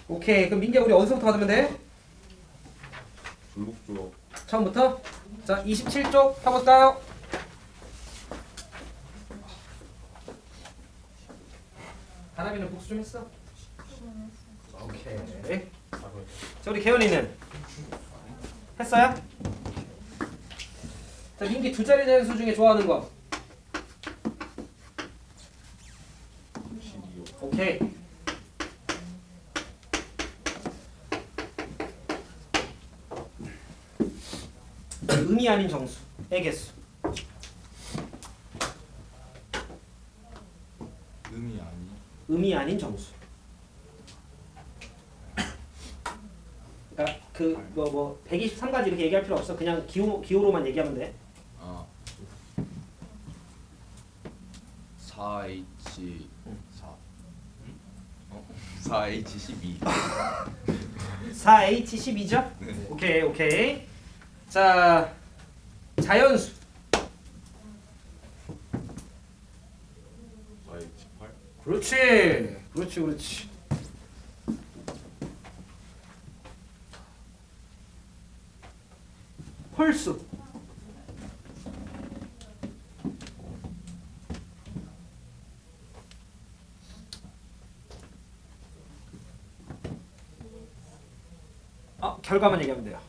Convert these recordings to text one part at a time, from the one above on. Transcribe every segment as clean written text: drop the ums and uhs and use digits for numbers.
오케이. 그럼 민기야 우리 어디서부터 받으면 돼? 중복조. 처음부터? 자 27쪽 펴볼까요? 바람이는 복수 좀 했어? 오케이. 자 우리 개연이는? 했어요? 자 민기 두 자리 자연수 중에 좋아하는 거. 12요. 오케이. 음이 아닌 정수, 애개수. 음이 아니. 음이 아닌 정수. 그러니까 그 뭐 123가지 이렇게 얘기할 필요 없어. 그냥 기호로만 얘기하면 돼. 아. 4H 4. 4H 12. 4H12죠? 네. 오케이, 오케이. 자, 자연수. 4H 8. 그렇지. 그렇지, 그렇지. 홀수. 결과만 얘기하면 돼요.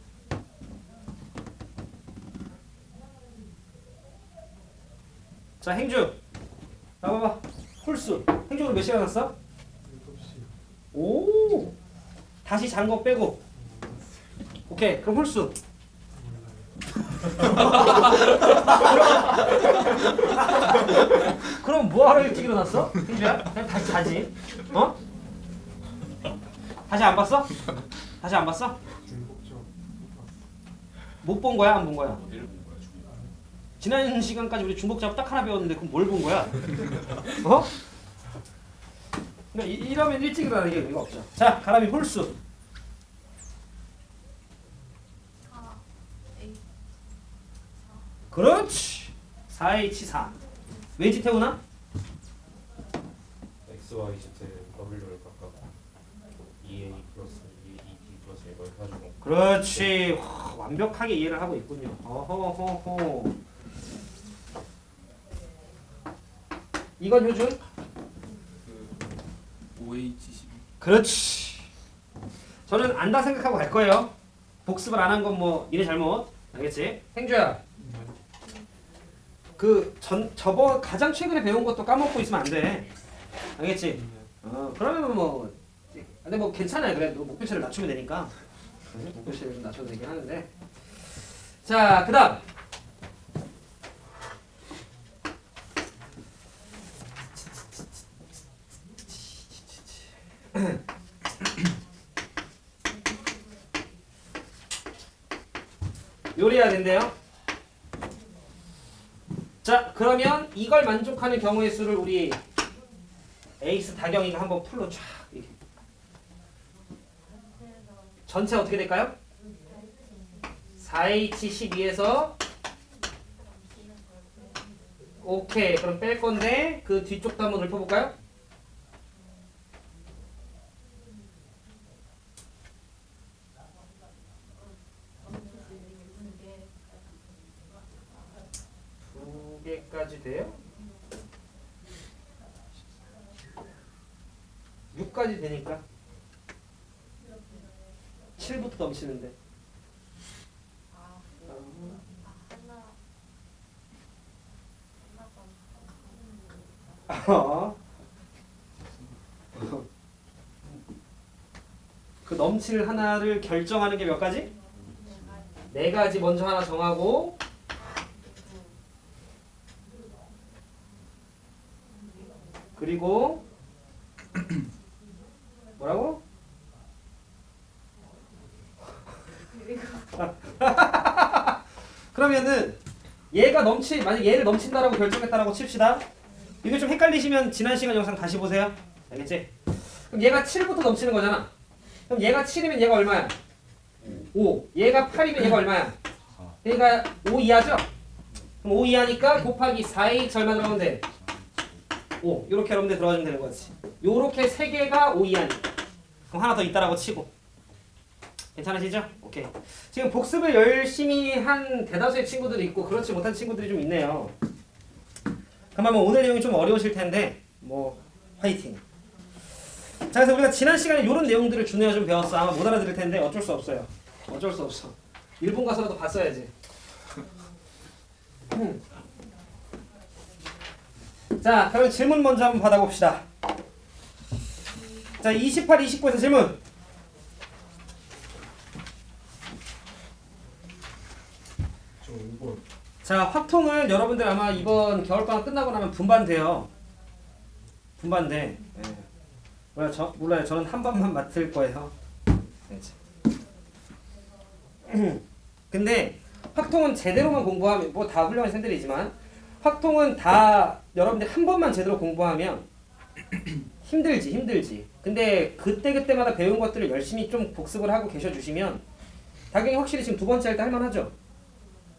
자, 행주. 나봐봐. 홀수. 행주 오늘 몇 시간 잤어? 7시. 오. 다시 잔 거 빼고. 오케이. 그럼 홀수. 그럼 뭐하러 일찍 일어났어? 행주야? 그냥 다시 자지. 어? 다시 안 봤어? 다시 안 봤어? 못 본 거야? 안 본 거야? 지난 시간까지 우리 중복 작업 딱 하나 배웠는데 그럼 뭘 본 거야? 어? 그러니까 이러면 일찍 일어나는 게 의미가 없죠. 자, 가람이 홀수. 4H 그렇지. 4H4. 왜지 태우나? XY Z W를 각각 EA 플러스 ED 플러스 이걸 해가지고 그렇지. 와, 완벽하게 이해를 하고 있군요. 어허허허. 이건 효준? 그 5H 12. 그렇지. 저는 안다 생각하고 갈 거예요. 복습을 안 한 건 뭐 니네 잘못. 알겠지? 행주야. 저번 가장 최근에 배운 것도 까먹고 있으면 안 돼. 알겠지? 그러면 뭐 근데 뭐 괜찮아요. 그래도 목표치를 낮추면 되니까. 목표치를 좀 낮춰도 되긴 하는데. 자, 그다음. 요리해야 된대요. 자, 그러면 이걸 만족하는 경우의 수를 우리 에이스 다경이가 한번 풀로 쫙 이렇게. 전체 어떻게 될까요? 4H12에서 오케이. 그럼 뺄 건데 그 뒤쪽도 한번 읊어볼까요? 두 개까지 돼요? 6까지 되니까 7부터 넘치는데. 그 넘칠 하나를 결정하는 게 몇 가지? 네 가지 먼저 하나 정하고 그리고 뭐라고? 그러면은 얘가 만약 얘를 넘친다라고 결정했다라고 칩시다. 이게 좀 헷갈리시면 지난 시간 영상 다시 보세요. 알겠지? 그럼 얘가 7부터 넘치는 거잖아. 그럼 얘가 7이면 얘가 얼마야? 5. 얘가 8이면 얘가 얼마야? 얘가 5 이하죠? 그럼 5 이하니까 곱하기 4H 얼마 들어가면 돼? 5. 이렇게 여러분들 들어가주면 되는 거지. 요렇게 세 개가 5 이하니까. 그럼 하나 더 있다라고 치고. 괜찮으시죠? 오케이. 지금 복습을 열심히 한 대다수의 친구들이 있고 그렇지 못한 친구들이 좀 있네요. 그러면 오늘 내용이 좀 어려우실 텐데 뭐 화이팅. 자, 그래서 우리가 지난 시간에 이런 내용들을 준우가 좀 배웠어. 아마 못 알아들을 텐데 어쩔 수 없어요. 어쩔 수 없어. 일본 가서라도 봤어야지. 자, 그럼 질문 먼저 한번 받아봅시다. 자, 28, 29에서 질문. 저 5번. 자, 확통을 여러분들 아마 이번 겨울방학 끝나고 나면 분반돼요. 분반돼. 예. 몰라요. 저는 한 번만 맡을 거예요. 네, 근데 확통은 제대로만 공부하면 뭐 다 훌륭한 쌤들이지만 확통은 다 여러분들 한 번만 제대로 공부하면 힘들지. 근데 그때마다 배운 것들을 열심히 좀 복습을 하고 계셔 주시면 당연히 확실히 지금 두 번째 할 때 할만하죠.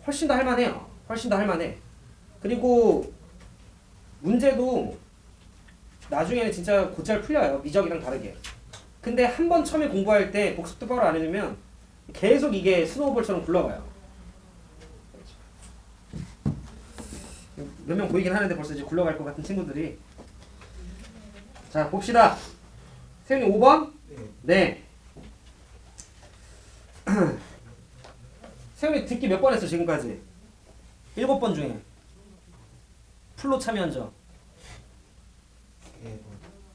훨씬 더 할만해요. 훨씬 더 할만해. 그리고 문제도 나중에는 진짜 곧잘 풀려요. 미적이랑 다르게. 근데 한 번 처음에 공부할 때 복습 똑바로 안 해주면 계속 이게 스노우볼처럼 굴러가요. 몇 명 보이긴 하는데 벌써 이제 굴러갈 것 같은 친구들이. 자, 봅시다. 세윤이 5번? 네. 세윤이 듣기 몇 번 했어 지금까지? 7번 중에 풀로 참여한 적.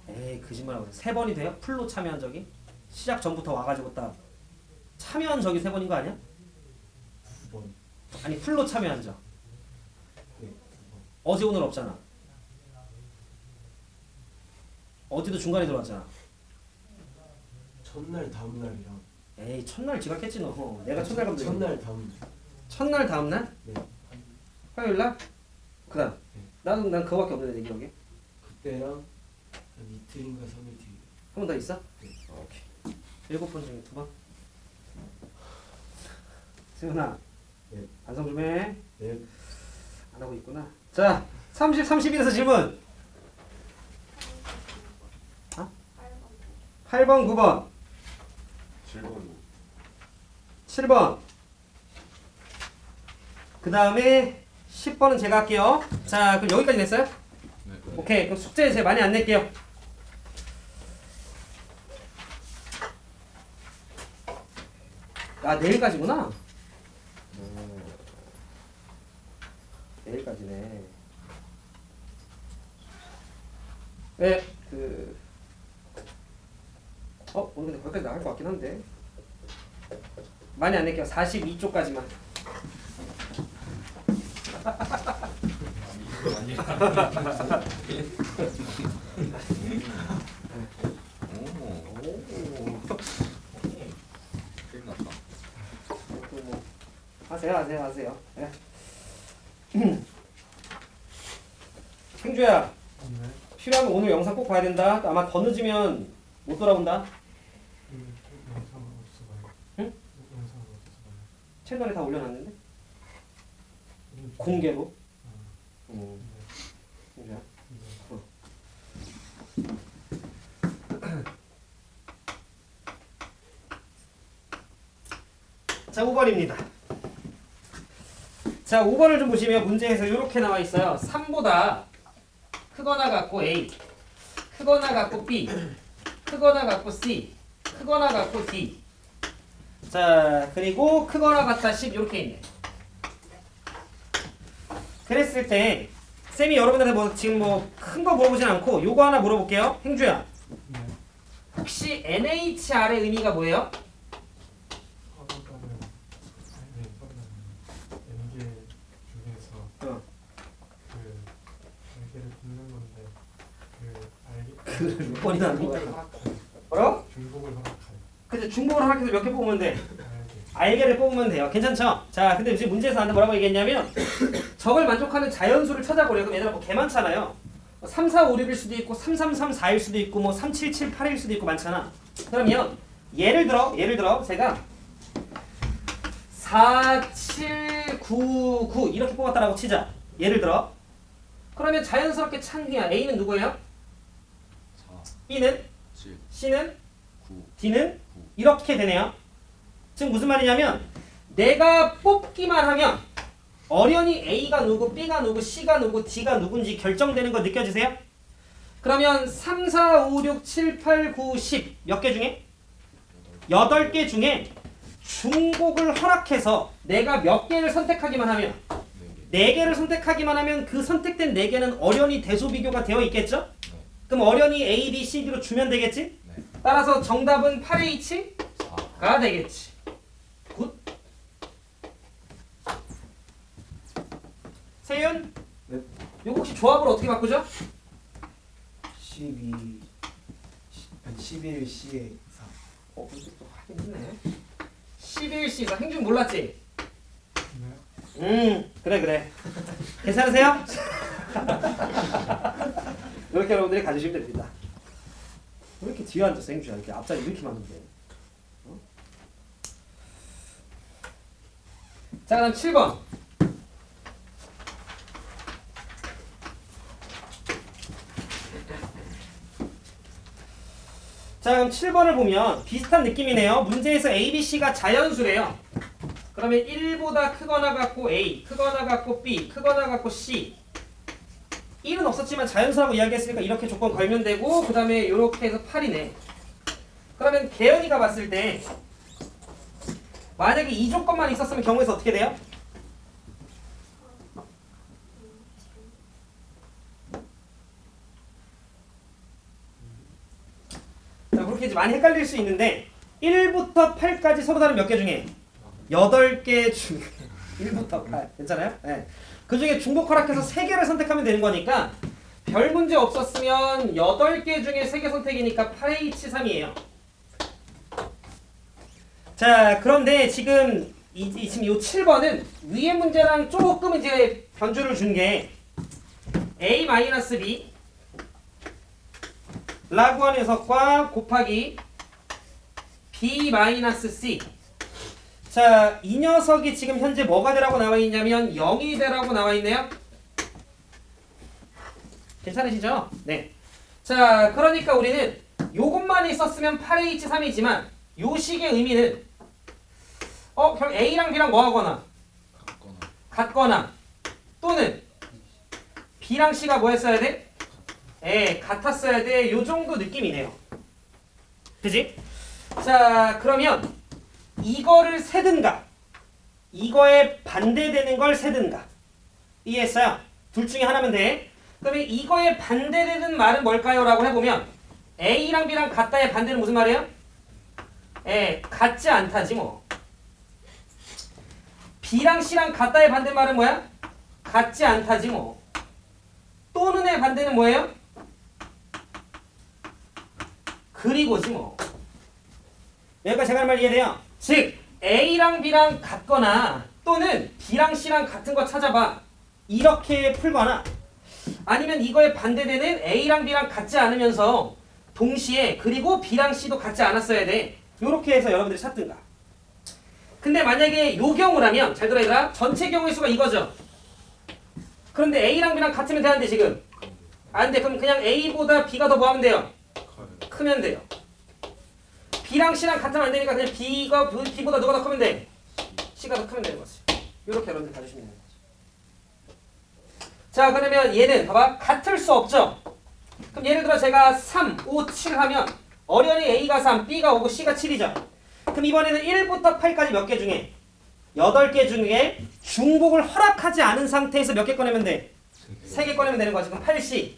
에이, 거짓말하고 3번이 돼요? 풀로 참여한 적이? 시작 전부터 와가지고 딱 참여한 적이 3번인 거 아니야? 9번. 아니 풀로 참여한 적. 네. 9번. 어제 오늘 없잖아. 어제도 중간에 들어왔잖아. 첫날 다음 날이랑. 에이, 첫날 지각했지 너. 내가 첫날 가면 되지. 첫날 다음 날. 첫날 다음 날? 네. 화요일 날? 그다음. 네. 난 그거밖에 없는데 내 기억에. 그때랑 한 이틀인가 3일 뒤에. 한 번 더 있어? 네. 오케이. 7번 중에 2번. 세훈아. 네. 반성 좀 해. 네. 안 하고 있구나. 자, 30, 31에서 질문. 8번, 9번, 7번 7번. 그 다음에 10번은 제가 할게요. 자, 그럼 여기까지 냈어요? 네. 오케이. 그럼 숙제 제가 많이 안 낼게요. 아, 내일까지구나. 내일까지네. 네, 오늘 근데 거기까지 나갈 것 같긴 한데. 많이 안 낼게요. 42쪽까지만. 게임 났다. 뭐 하세요. 네. 행주야, 필요하면 오늘 영상 꼭 봐야 된다. 아마 더 늦으면 못 돌아온다. 영상 어디서 봐요? 응? 영상 어디서 봐요? 채널에 다 올려놨는데 공개로. 행주야. 자, 5번입니다. 자, 5번을 좀 보시면 문제에서 이렇게 나와 있어요. 3보다 크거나 같고 A, 크거나 같고 B, 크거나 같고 C, 크거나 같고 D. 자, 그리고 크거나 같다 10 이렇게 있네. 그랬을 때 쌤이 여러분들한테 지금 큰 거 물어보진 않고 요거 하나 물어볼게요. 행주야, 혹시 NHR의 의미가 뭐예요? 연계 중에서 어. 알게를 굽는 건데 알게 그걸 몇 번이나 하는 거야? 뭐라고? 중복을 허락하여. 그래서 중복을 허락해서 몇 개 뽑으면 돼? 알게. 알게를 뽑으면 돼요. 괜찮죠? 자, 근데 지금 문제에서 나한테 뭐라고 얘기했냐면 적을 만족하는 자연수를 찾아보래. 그럼 얘들아 뭐 개 많잖아요. 3, 4, 5, 6일 수도 있고 3, 3, 3, 4일 수도 있고 뭐 3, 7, 7, 8일 수도 있고 많잖아. 그러면 예를 들어 제가 4, 7, 9, 9 이렇게 뽑았다라고 치자. 예를 들어. 그러면 자연스럽게 찬 그냥 A는 누구예요? 4 B는? 7 C는? D는 이렇게 되네요. 지금 무슨 말이냐면 내가 뽑기만 하면 어련히 A가 누구, B가 누구, C가 누구, D가 누군지 결정되는 거 느껴지세요? 그러면 3, 4, 5, 6, 7, 8, 9, 10 몇 개 중에? 8개 중에 중복을 허락해서 내가 몇 개를 선택하기만 하면 4개를 선택하기만 하면 그 선택된 4개는 어련히 대소비교가 되어 있겠죠? 그럼 어련히 A, B, C, D로 주면 되겠지? 따라서 정답은 8H가 되겠지. 굿. 세윤? 네. 이거 혹시 조합을 어떻게 바꾸죠? 12 11 C에 4 근데 또 하긴 했네. 11C, 행준 몰랐지? 그래. 괜찮으세요? 이렇게 여러분들이 가지시면 됩니다. 왜 이렇게 뒤에 앉았어, 행주야? 이렇게 앞자리 이렇게 많은데. 어? 자, 그다음 7번. 자, 그럼 7번을 보면 비슷한 느낌이네요. 문제에서 A, B, C가 자연수래요. 그러면 1보다 크거나 같고 A, 크거나 같고 B, 크거나 같고 C. 1은 없었지만 자연수라고 이야기했으니까 이렇게 조건 걸면 되고 그 다음에 이렇게 해서 8이네. 그러면 개연이가 봤을 때 만약에 이 조건만 있었으면 경우에서 어떻게 돼요? 자, 그렇게 이제 많이 헷갈릴 수 있는데 1부터 8까지 서로 다른 몇 개 중에 8개 중에 1부터 8 괜찮아요? 네. 그 중에 중복 허락해서 3개를 선택하면 되는 거니까 별 문제 없었으면 8개 중에 3개 선택이니까 8H3이에요. 자, 그런데 지금 지금 이 7번은 위의 문제랑 조금 이제 변주를 준 게 A-B 라고 하는 녀석과 곱하기 B-C. 자, 이 녀석이 지금 현재 뭐가 되라고 나와 있냐면 0이 되라고 나와 있네요. 괜찮으시죠? 네. 자, 그러니까 우리는 요것만 있었으면 8H3이지만 요 식의 의미는 그럼 A랑 B랑 뭐 하거나 같거나 또는 B랑 C가 뭐 했어야 돼? 같았어야 돼. 요 정도 느낌이네요. 그지? 자, 그러면 이거를 세든가 이거에 반대되는 걸 세든가 이해했어요? 둘 중에 하나면 돼. 그러면 이거에 반대되는 말은 뭘까요? 라고 해보면 A랑 B랑 같다의 반대는 무슨 말이에요? 같지 않다지 뭐. B랑 C랑 같다의 반대말은 뭐야? 같지 않다지 뭐. 또는의 반대는 뭐예요? 그리고지 뭐. 여기까지 제가 할 말 이해돼요? 즉 A랑 B랑 같거나 또는 B랑 C랑 같은 거 찾아봐. 이렇게 풀거나 아니면 이거에 반대되는 A랑 B랑 같지 않으면서 동시에 그리고 B랑 C도 같지 않았어야 돼. 요렇게 해서 여러분들이 찾든가. 근데 만약에 요 경우라면 잘 들어 얘들아. 전체 경우의 수가 이거죠. 그런데 A랑 B랑 같으면 되는데 지금 안 돼. 그럼 그냥 A보다 B가 더 뭐 하면 돼요? 크면 돼요. B랑 C랑 같으면 안 되니까 그냥 B보다 누가 더 크면 돼? C가 더 크면 되는 거지. 이렇게 여러분들 봐주시면 되는 거죠. 자, 그러면 얘는 봐봐. 같을 수 없죠. 그럼 예를 들어 제가 3, 5, 7 하면 어련히 A가 3, B가 5고 C가 7이죠. 그럼 이번에는 1부터 8까지 몇 개 중에 8개 중에 중복을 허락하지 않은 상태에서 몇 개 꺼내면 돼? 3개 꺼내면 되는 거지. 그럼 8C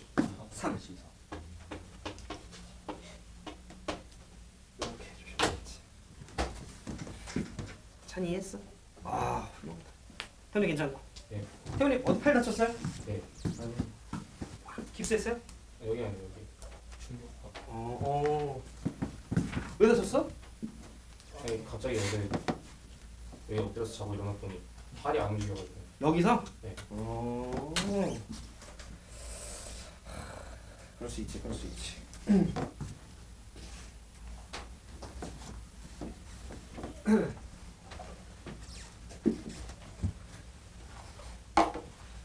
3. 이렇게 해주시면 되지. 찬이 이해했어? 아, 훌륭하다. 태훈이 괜찮고? 네. 태훈이 어디 팔 다쳤어요? 네. 깁스했어요? 여기 아니에요 여기. 충격. 왜 다쳤어? 아니 갑자기 어제 왜 엎드려서 자고 일어났더니 팔이 안 움직여가지고. 여기서? 네. 그럴 수 있지, 그럴 수 있지.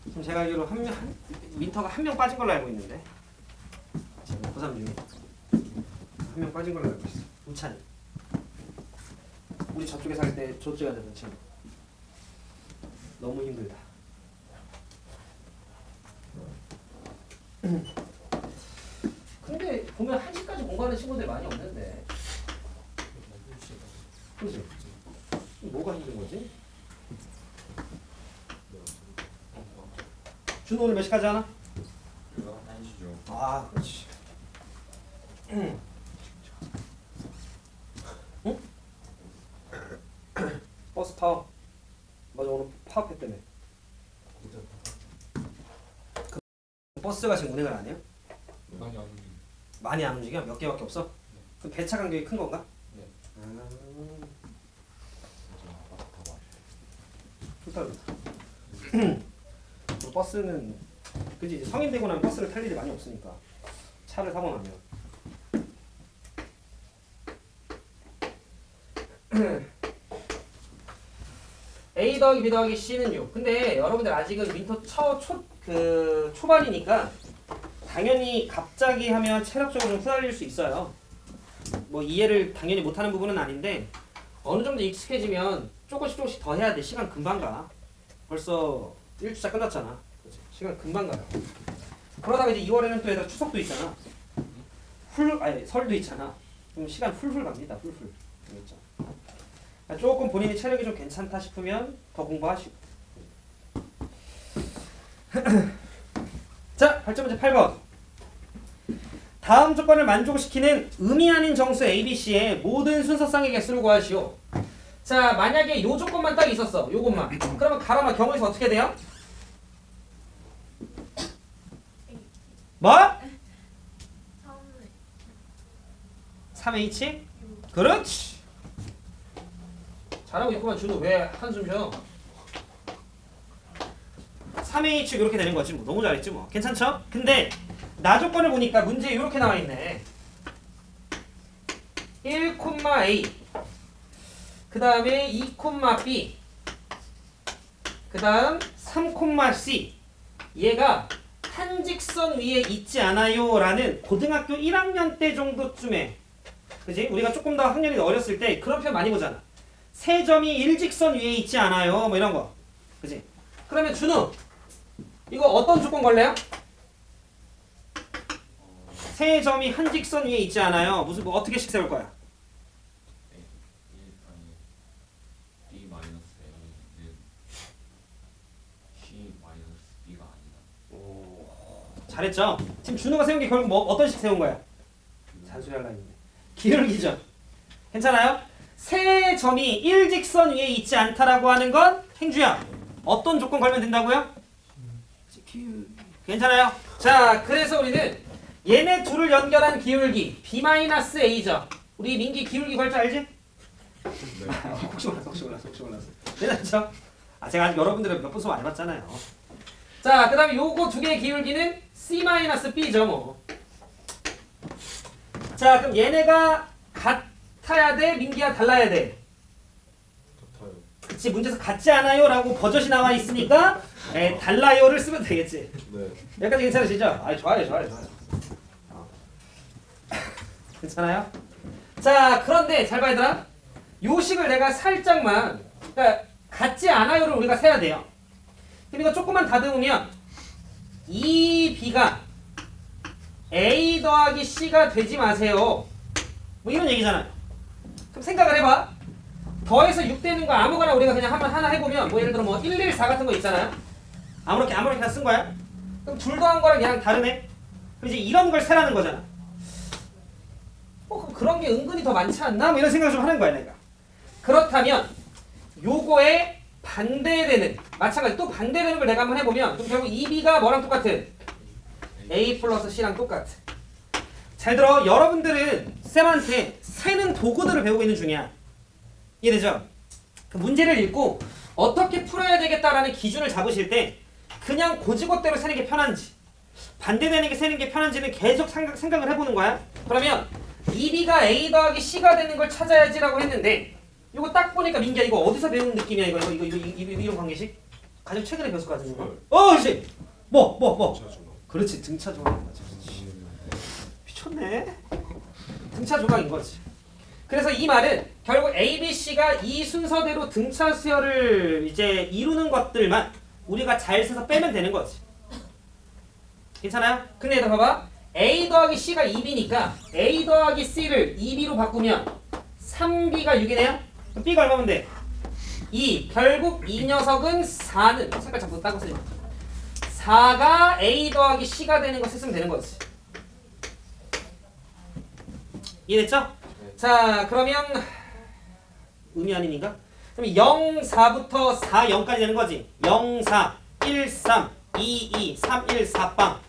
지금 제가 알기로 민터가 한 명 빠진 걸로 알고 있는데 지금 고3 중에 한 명 빠진 걸로 알고 있어. 우찬이. 우리 저쪽에 살 때 저쪽에 앉았던 친구. 너무 힘들다. 근데 보면 1시까지 공부하는 친구들 많이 없는데. 그지? 뭐가 힘든 거지? 준호 오늘 몇 시까지 하나? 이거 한시죠. 아, 그렇지. 응? 버스 타워. 맞아, 오늘 파업했다며. 그 버스가 지금 운행을 안 해요? 많이 안 움직여. 많이 안 움직여? 몇 개밖에 없어? 그럼 배차 간격이 큰 건가? 네. 좋다, 좋다. 버스는 그지, 이제 성인 되고 나면 버스를 탈 일이 많이 없으니까 차를 사고 나면. A 더하기 B 더하기 C는 6. 근데 여러분들 아직은 윈터 초반이니까 당연히 갑자기 하면 체력적으로 좀 후달릴 수 있어요. 뭐 이해를 당연히 못하는 부분은 아닌데 어느 정도 익숙해지면 조금씩 더 해야 돼. 시간 금방 가. 벌써 1주차 끝났잖아. 그치? 시간 금방 가요. 그러다가 이제 2월에는 또 얘들아 추석도 있잖아. 아니 설도 있잖아. 그럼 시간 훌훌 갑니다. 훌훌. 그렇죠. 조금 본인이 체력이 좀 괜찮다 싶으면 더 공부하시고. 자, 8.문제 8번. 다음 조건을 만족시키는 의미 아닌 정수 ABC의 모든 순서쌍의 개수를 구하시오. 자, 만약에 요 조건만 딱 있었어. 요것만. 그러면 가로마 경우에서 어떻게 돼요? 뭐? 3H? 그렇지. 잘하고 있구만. 준호 왜 한숨 쉬어? 3H 이렇게 되는 거지 뭐. 너무 잘했지 뭐. 괜찮죠? 근데 나 조건을 보니까 문제에 이렇게 나와 있네. 1,A 그 다음에 2,B 그 다음 3,C 얘가 한 직선 위에 있지 않아요 라는 고등학교 1학년 때 정도쯤에 그지? 우리가 조금 더 학년이 어렸을 때 그런 표현 많이 보잖아. 세 점이 일직선 위에 있지 않아요 뭐 이런 거 그지? 그러면 준우 이거 어떤 조건 걸래요? 세 점이 한 직선 위에 있지 않아요. 무슨 뭐 어떻게씩 세울 거야? B 마이너스 A는 C 마이너스 B가 아니다. 잘했죠? 지금 준우가 세운 게 결국 뭐 어떤 식 세운 거야? 잔소리 하려고 했네. 기울기죠. 괜찮아요? 세 점이 일직선 위에 있지 않다라고 하는 건 행주야. 어떤 조건 걸면 된다고요? 괜찮아요? 자, 그래서 우리는 얘네 둘을 연결한 기울기 B-A죠. 우리 민기 기울기 걸 줄 알지? 혹시 몰라서. 괜찮죠? 아, 제가 아직 여러분들은 몇 번 수업 안 해봤잖아요. 자, 그 다음에 요거 두 개의 기울기는 C-B죠 뭐. 자, 그럼 얘네가 같아야 돼? 민기야 달라야 돼? 같아요. 그치, 문제에서 같지 않아요 라고 버젓이 나와 있으니까 달라요를 쓰면 되겠지. 네. 여기까지 괜찮으시죠? 아, 좋아요. 괜찮아요? 자, 그런데 잘 봐 얘들아. 요 식을 내가 살짝만 그러니까 같지 않아요를 우리가 세야 돼요. 그럼 이거 조금만 다듬으면 이 B가 A 더하기 C가 되지 마세요. 뭐 이런 얘기잖아요. 그럼 생각을 해봐. 더해서 6 되는 거 아무거나 우리가 그냥 한번 하나 해보면 뭐 예를 들어 뭐 114 같은 거 있잖아요. 아무렇게나 쓴 거야. 그럼 둘 더한 거랑 얘랑 다르네. 그럼 이제 이런 걸 세라는 거잖아. 그럼 그런 게 은근히 더 많지 않나? 뭐 이런 생각을 좀 하는 거야 내가. 그렇다면 요거에 반대되는 마찬가지 또 반대되는 걸 내가 한번 해보면 그럼 결국 2B가 뭐랑 똑같은? A 플러스 C랑 똑같아. 잘 들어. 여러분들은 쌤한테 세는 도구들을 배우고 있는 중이야. 이해되죠? 그 문제를 읽고 어떻게 풀어야 되겠다라는 기준을 잡으실 때 그냥 고지고대로 세는 게 편한지 반대되는 게 세는 게 편한지는 계속 생각을 해보는 거야. 그러면 2B가 A 더하기 C가 되는 걸 찾아야지라고 했는데 이거 딱 보니까 민기야 이거 어디서 배운 느낌이야 이거 이런 관계식? 가장 최근에 배웠을 것 같은 거. 그렇지. 뭐. 그렇지, 등차 조각인 거지. 미쳤네. 등차 조각인 거지. 그래서 이 말은 결국 A, B, C가 이 순서대로 등차 수열을 이제 이루는 것들만 우리가 잘 세서 빼면 되는 거지. 괜찮아요? 근데 얘들 봐봐. A 더하기 C가 2B니까 A 더하기 C를 2B로 바꾸면 3B가 6이네요? 그럼 B가 얼마면 돼? 2. 결국 이 녀석은 4는 색깔 자꾸 따고 쓰지 마. 4가 A 더하기 C가 되는 거 쓰면 되는 거지. 이해됐죠? 자, 그러면 의미 아닌가? 그럼 0, 4부터 4, 0까지 되는 거지. 0, 4, 1, 3, 2, 2, 3, 1, 4, 빵.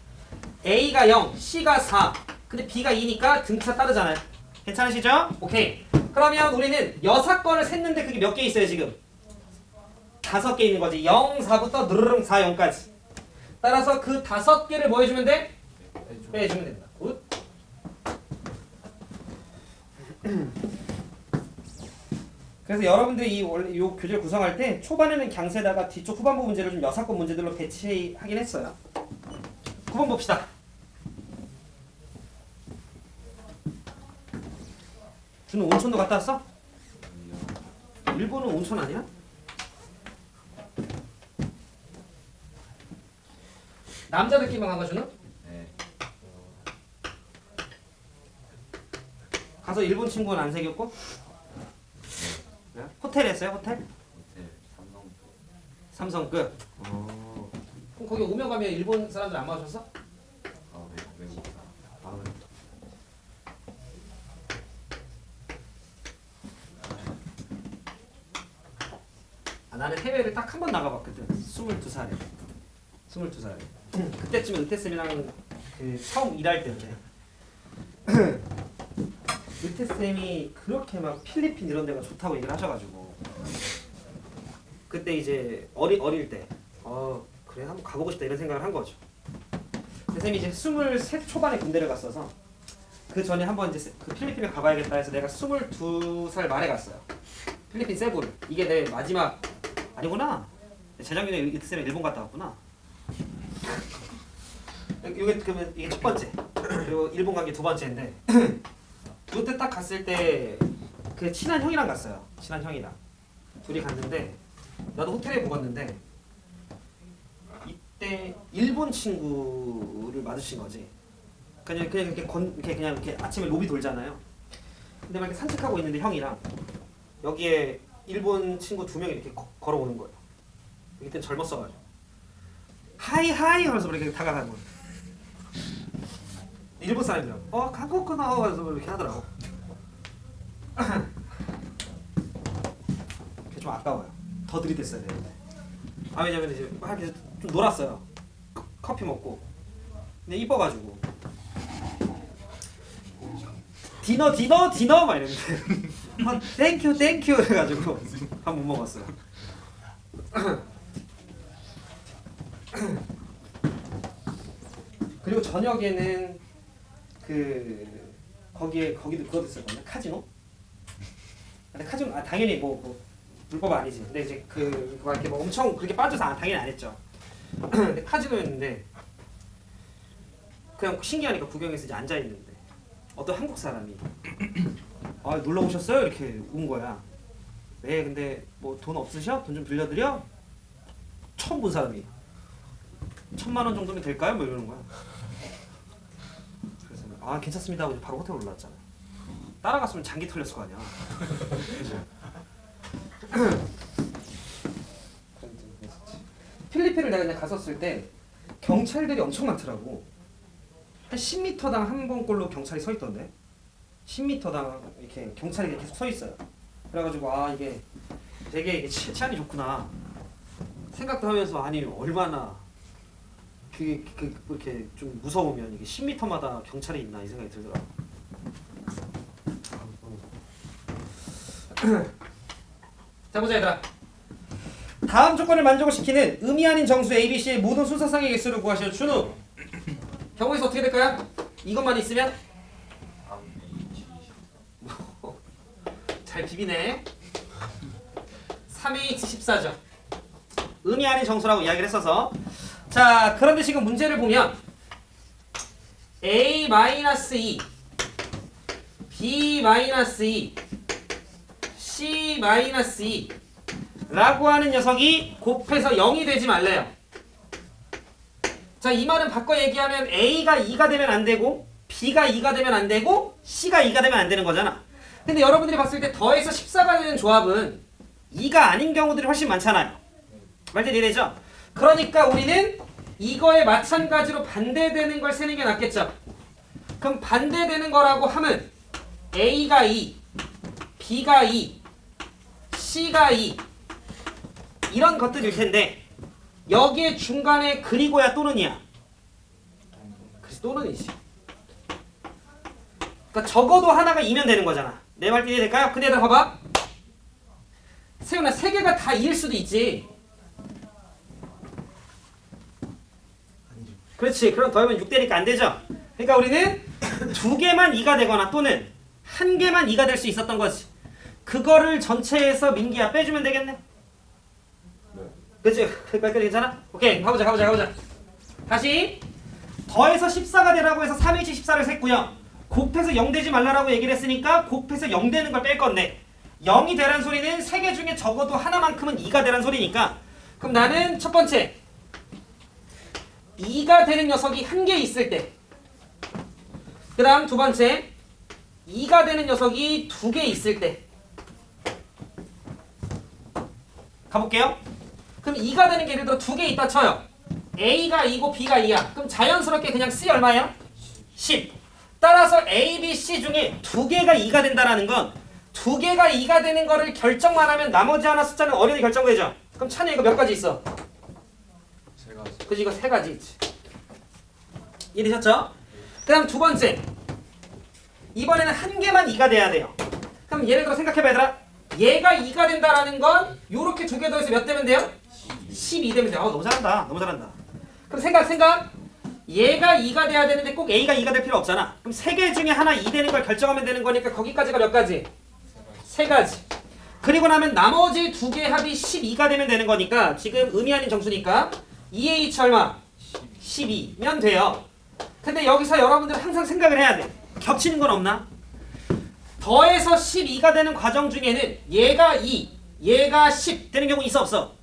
A가 0, C가 4. 근데 B가 2니까 등차 따르잖아요. 괜찮으시죠? 오케이. 그러면 우리는 6건을 샜는데 그게 몇 개 있어요, 지금? 5개 있는 거지. 0, 4부터 누르릉 4, 0까지. 따라서 그 5개를 뭐 해주면 돼? 빼주면 된다. 굿. 그래서 여러분들이 이 원래 요 교재를 구성할 때 초반에는 강세다가 뒤쪽 후반부 문제를 좀 6건 문제들로 배치하긴 했어요. 9번 봅시다. 준우 온천도 갔다 왔어? 일본은 온천 아니야? 남자들끼리만 간 거 준우? 네. 가서 일본 친구는 안 사귀었고? 네? 호텔 했어요? 호텔? 호텔 삼성 삼성급. 그럼 거기 오며 가며 일본 사람들 안 마셨어? 외국사. 아, 그래. 아, 나는 해외를 딱 한 번 나가봤거든. 22살에. 22살에. 그때쯤에 은퇴쌤이랑 그 처음 일할 때인데 은퇴쌤이 그렇게 막 필리핀 이런 데가 좋다고 얘기를 하셔가지고 그때 이제 어릴 때 그래 한번 가보고 싶다 이런 생각을 한 거죠. 쌤이 이제 23 초반에 군대를 갔어서 그 전에 한번 이제 그 필리핀을 가봐야겠다 해서 내가 22살 말에 갔어요. 필리핀 세부를. 이게 내 마지막 아니구나. 재작년에 이때쌤이 일본 갔다 왔구나. 이게 그러면 이게 첫 번째. 그리고 일본 간 게 두 번째인데 이때 딱 갔을 때 그 친한 형이랑 갔어요. 친한 형이랑 둘이 갔는데 나도 호텔에 묵었는데 이때 일본 친구를 마주친 거지. 그냥 이렇게 그냥 이렇게 아침에 로비 돌잖아요. 근데 막 이렇게 산책하고 있는데 형이랑 여기에 일본 친구 2명이 이렇게 걸어오는 거예요. 이때 젊었어가지고 하이 하면서 이렇게 다가가는 거예요. 일본 사람이랑 한국구나 하면서 이렇게 하더라고. 그게 좀 아까워요. 더 들이댔어야 되는데. 왜냐면 이제 막 이렇게 좀 놀았어요. 커피 먹고. 근데 이뻐가지고 디너 막 이랬는데 땡큐 해가지고 밥 못 먹었어요. 그리고 저녁에는 거기도 그것도 있었거든요. 카지노. 근데 카지노 당연히 뭐 불법 아니지. 근데 이제 그거 이렇게 뭐 엄청 그렇게 빠져서 당연히 안 했죠. 근데 카지노였는데 그냥 신기하니까 구경해서 이제 앉아 있는데 어떤 한국 사람이 놀러 오셨어요? 이렇게 온 거야. 네, 근데 뭐 돈 없으셔? 돈 좀 빌려드려? 처음 본 사람이 1,000만 원 정도면 될까요? 뭐 이러는 거야. 그래서 괜찮습니다 하고 바로 호텔 올라왔잖아. 따라갔으면 장기 털렸을 거 아니야. 필리핀을 내가 그냥 갔었을 때 경찰들이 엄청 많더라고. 한 10m당 한 번꼴로 경찰이 서 있던데. 10m당 이렇게 경찰이 계속 서 있어요. 그래가지고 이게 되게 치안이 좋구나 생각도 하면서 얼마나 그게 이렇게 좀 무서우면 이게 10m마다 경찰이 있나 이 생각이 들더라고. 자 보자 얘들아. 다음 조건을 만족을 시키는 의미 아닌 정수 ABC의 모든 순서상의 개수를 구하시오. 준우 경우에서 어떻게 될까요? 이것만 있으면 잘 비비네. 3H14죠. 의미 아닌 정수라고 이야기를 했어서. 자, 그런데 지금 문제를 보면 A-2, B-2 C-2 라고 하는 녀석이 곱해서 0이 되지 말래요. 자, 이 말은 바꿔 얘기하면 A가 2가 되면 안 되고 B가 2가 되면 안 되고 C가 2가 되면 안 되는 거잖아. 근데 여러분들이 봤을 때 더해서 14가 되는 조합은 2가 아닌 경우들이 훨씬 많잖아요. 말대로 이해되죠? 그러니까 우리는 이거에 마찬가지로 반대되는 걸 세는 게 낫겠죠. 그럼 반대되는 거라고 하면 A가 2, B가 2, C가 2 이런 것들일 텐데 여기에 중간에 그리고야 또는이야. 그래서 또는이지. 그러니까 적어도 하나가 2면 되는 거잖아. 내 말 이해될까요? 근데 얘들아 봐봐. 세훈아, 세 개가 다 2일 수도 있지. 아니죠. 그렇지. 그럼 더하면 6 되니까 안 되죠. 그러니까 우리는 두 개만 2가 되거나 또는 한 개만 2가 될 수 있었던 거지. 그거를 전체에서 민기야 빼주면 되겠네. 그치? 그러니까 괜찮아? 오케이, 가보자. 다시 더해서 14가 되라고 해서 3H14를 셌고요. 곱해서 0 되지 말라라고 얘기를 했으니까 곱해서 0 되는 걸 뺄 건데 0이 되란 소리는 3개 중에 적어도 하나만큼은 2가 되란 소리니까 그럼 나는 첫 번째 2가 되는 녀석이 한 개 있을 때, 그 다음 두 번째 2가 되는 녀석이 두 개 있을 때 가볼게요. 그럼 2가 되는 게 예를 들어 두 개 있다 쳐요. A가 2고 B가 2야. 그럼 자연스럽게 그냥 C 얼마예요? 10. 따라서 A, B, C 중에 두 개가 2가 된다라는 건 두 개가 2가 되는 거를 결정만 하면 나머지 하나 숫자는 어련히 결정되죠. 그럼 찬이 이거 몇 가지 있어? 세 가지. 그지? 이거 세 가지 있지. 이해되셨죠? 그 다음 두 번째 이번에는 한 개만 2가 돼야 돼요. 그럼 예를 들어 생각해봐 얘들아. 얘가 2가 된다라는 건 요렇게 두 개 더해서 몇 되면 돼요? 12 되면 돼요. 너무 잘한다. 그럼 생각. 얘가 2가 돼야 되는데 꼭 A가 2가 될 필요 없잖아. 그럼 세 개 중에 하나 2 되는 걸 결정하면 되는 거니까 거기까지가 몇 가지? 세 가지. 그리고 나면 나머지 두 개 합이 12가 되면 되는 거니까 지금 의미 아닌 정수니까 2H 얼마? 12면 돼요. 근데 여기서 여러분들 항상 생각을 해야 돼. 겹치는 건 없나? 더해서 12가 되는 과정 중에는 얘가 2, 얘가 10 되는 경우 있어 없어?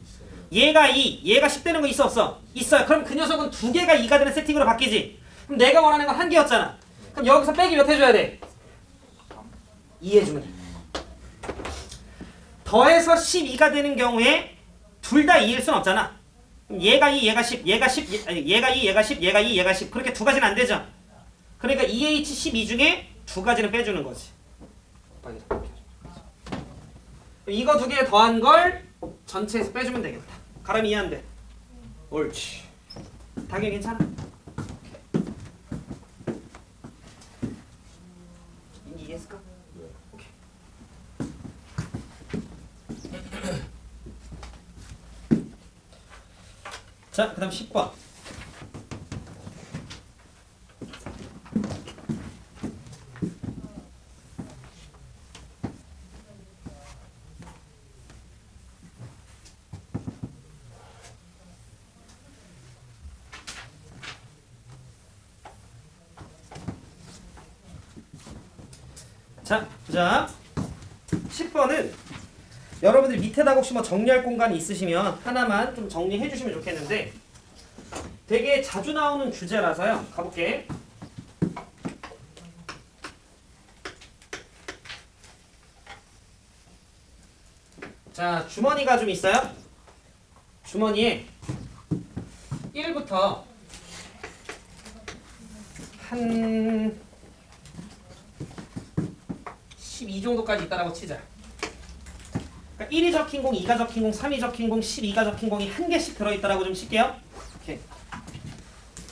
얘가 2, 얘가 10 되는 거 있어 없어? 있어요. 그럼 그 녀석은 두 개가 2가 되는 세팅으로 바뀌지. 그럼 내가 원하는 건 한 개였잖아. 그럼 여기서 빼기 몇 해줘야 돼? 2 해주면 돼. 더해서 12가 되는 경우에 둘 다 2일 순 없잖아. 그럼 얘가 2, 얘가 10, 얘가 10, 아니 얘가 2, 얘가 10, 얘가 2, 얘가 10 그렇게 두 가지는 안 되죠. 그러니까 2H12 중에 두 가지는 빼주는 거지. 이거 두 개 더한 걸 전체에서 빼주면 되겠다. 가람 이해한대. 옳지. 당연히 괜찮아. 이해했을까? 오케이. 자, 그 다음 10번. 자, 보자. 10번은 여러분들 밑에다 혹시 뭐 정리할 공간이 있으시면 하나만 좀 정리해 주시면 좋겠는데 되게 자주 나오는 주제라서요. 가볼게. 자, 주머니가 좀 있어요. 주머니에 1부터 한 12 정도까지 있다라고 치자. 그러니까 1이 적힌 공, 2가 적힌 공, 3이 적힌 공, 12가 적힌 공이 한 개씩 들어있다라고 좀 칠게요. 오케이.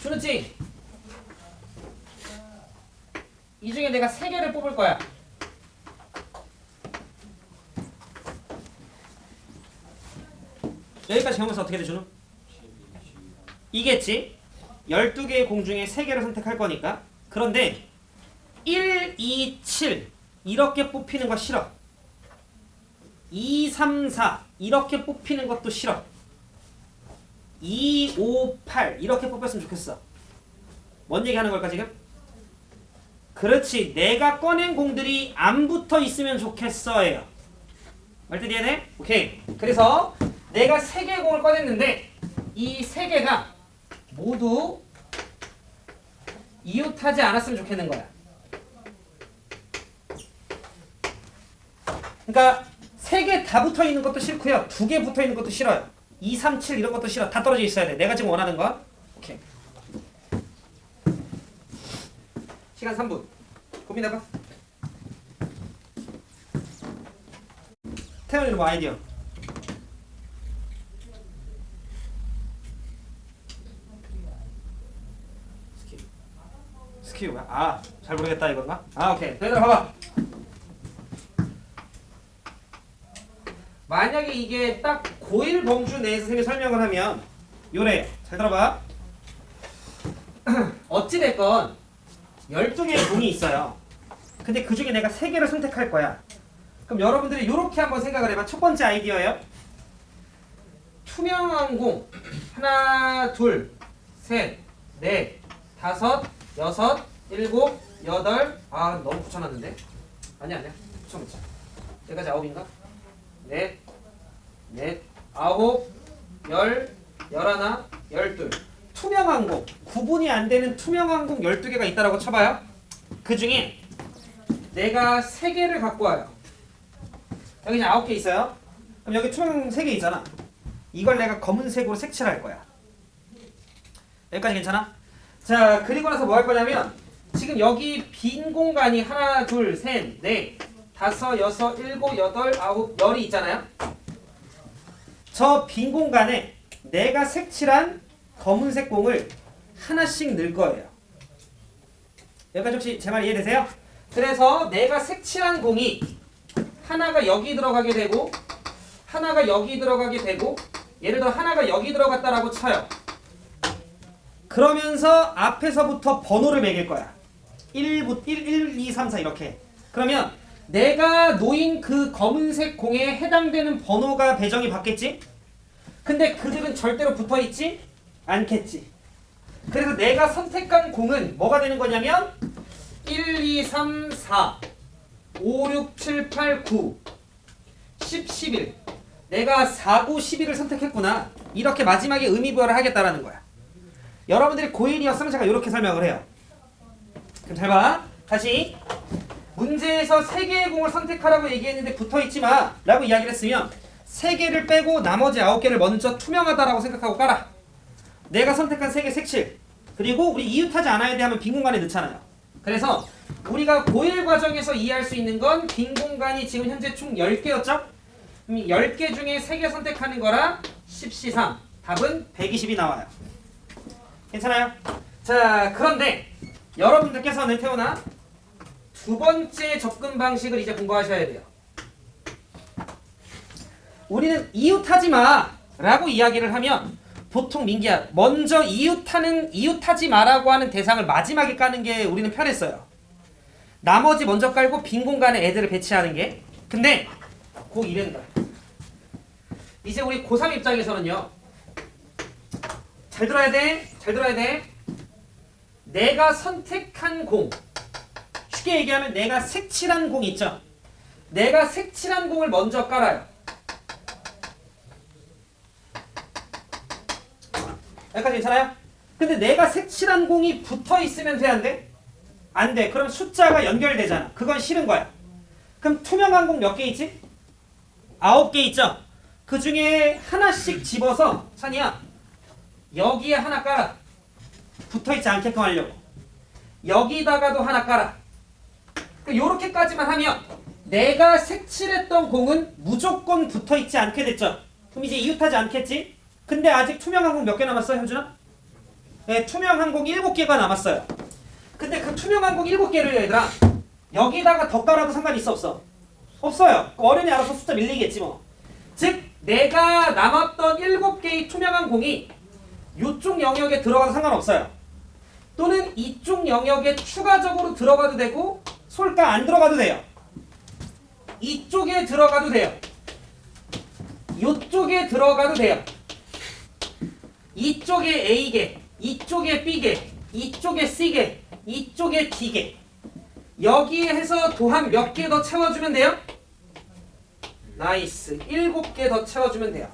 준우지, 이 중에 내가 3개를 뽑을 거야. 여기까지 배우면서 어떻게 돼, 준우? 이겠지? 12개의 공 중에 3개를 선택할 거니까. 그런데 1, 2, 7 이렇게 뽑히는 거 싫어. 2, 3, 4 이렇게 뽑히는 것도 싫어. 2, 5, 8 이렇게 뽑혔으면 좋겠어. 뭔 얘기하는 걸까 지금? 그렇지. 내가 꺼낸 공들이 안 붙어 있으면 좋겠어예요. 말뜻 이해돼? 오케이. 그래서 내가 3개의 공을 꺼냈는데 이 3개가 모두 이웃하지 않았으면 좋겠는 거야. 그러니까 3개 다 붙어 있는 것도 싫고요. 2개 붙어 있는 것도 싫어요. 2, 3, 7 이런 것도 싫어. 다 떨어져 있어야 돼. 내가 지금 원하는 거. 오케이. 시간 3분. 고민해봐. 태연이는 뭐 아이디어? 스킬 뭐야? 아, 잘 모르겠다 이건가? 아, 오케이. 얘들아 봐봐. 만약에 이게 딱 고1 범주 내에서 선생님이 설명을 하면 요래. 잘 들어봐. 어찌됐건 12개의 공이 있어요. 근데 그 중에 내가 3개를 선택할 거야. 그럼 여러분들이 요렇게 한번 생각을 해봐. 첫 번째 아이디어예요. 투명한 공 하나, 둘, 셋, 넷, 다섯, 여섯, 일곱, 여덟. 아 너무 붙여놨는데. 아니야. 붙여놓자. 여기까지 9인가? 넷, 아홉, 열, 열하나, 열둘. 투명한 공, 구분이 안 되는 투명한 공 12개가 있다라고 쳐봐요. 그 중에 내가 3개를 갖고 와요. 여기 이제 9개 있어요. 그럼 여기 투명한 3개 있잖아. 이걸 내가 검은색으로 색칠할 거야. 여기까지 괜찮아? 자, 그리고 나서 뭐 할 거냐면 지금 여기 빈 공간이 하나, 둘, 셋, 넷, 다섯, 여섯, 일곱, 여덟, 아홉, 열이 있잖아요. 저 빈 공간에 내가 색칠한 검은색 공을 하나씩 넣을 거예요. 여기까지 혹시 제 말 이해되세요? 그래서 내가 색칠한 공이 하나가 여기 들어가게 되고 하나가 여기 들어가게 되고 예를 들어 하나가 여기 들어갔다라고 쳐요. 그러면서 앞에서부터 번호를 매길 거야. 1, 2, 3, 4 이렇게. 그러면 내가 놓인 그 검은색 공에 해당되는 번호가 배정이 받겠지? 근데 그들은 절대로 붙어있지 않겠지. 그래서 내가 선택한 공은 뭐가 되는 거냐면 1, 2, 3, 4, 5, 6, 7, 8, 9, 10, 11. 내가 4, 9, 11을 선택했구나. 이렇게 마지막에 의미부여를 하겠다라는 거야. 여러분들이 고1이었으면 제가 이렇게 설명을 해요. 그럼 잘 봐. 다시. 문제에서 3개의 공을 선택하라고 얘기했는데 붙어있지 마 라고 이야기를 했으면 3개를 빼고 나머지 9개를 먼저 투명하다라고 생각하고 깔아. 내가 선택한 3개 색칠. 그리고 우리 이웃하지 않아야 돼 하면 빈 공간에 넣잖아요. 그래서 우리가 고1 과정에서 이해할 수 있는 건 빈 공간이 지금 현재 총 10개였죠? 10개 중에 3개 선택하는 거라 10C3. 답은 120이 나와요. 괜찮아요? 자, 그런데 여러분들께서는 태어나 두 번째 접근 방식을 이제 공부하셔야 돼요. 우리는 이웃하지 마 라고 이야기를 하면 보통 민기야 먼저 이웃하지 마라고 하는 대상을 마지막에 까는 게 우리는 편했어요. 나머지 먼저 깔고 빈 공간에 애들을 배치하는 게. 근데 고1인가 이제 우리 고3 입장에서는요. 잘 들어야 돼. 내가 선택한 공, 쉽게 얘기하면 내가 색칠한 공 있죠. 내가 색칠한 공을 먼저 깔아요. 여기까지 괜찮아요? 근데 내가 색칠한 공이 붙어있으면 돼, 안 돼? 안 돼. 그럼 숫자가 연결되잖아. 그건 싫은 거야. 그럼 투명한 공 몇 개 있지? 9개 있죠? 그 중에 하나씩 집어서 찬이야 여기에 하나 깔아. 붙어있지 않게끔 하려고. 여기다가도 하나 깔아. 요렇게까지만 하면 내가 색칠했던 공은 무조건 붙어있지 않게 됐죠? 그럼 이제 이웃하지 않겠지? 근데 아직 투명한 공 몇 개 남았어요, 현준아? 네, 투명한 공 7개가 남았어요. 근데 그 투명한 공 7개를 얘들아 여기다가 더 깔아도 상관이 있어, 없어? 없어요. 어른이 알아서 숫자 밀리겠지 뭐. 즉 내가 남았던 7개의 투명한 공이 이쪽 영역에 들어가도 상관없어요. 또는 이쪽 영역에 추가적으로 들어가도 되고 솔까 안 들어가도 돼요. 이쪽에 들어가도 돼요. 이쪽에 들어가도 돼요. 이쪽에 A개, 이쪽에 B개, 이쪽에 C개, 이쪽에 D개. 여기에 해서 도합 몇 개 더 채워주면 돼요? 나이스. 7개 더 채워주면 돼요.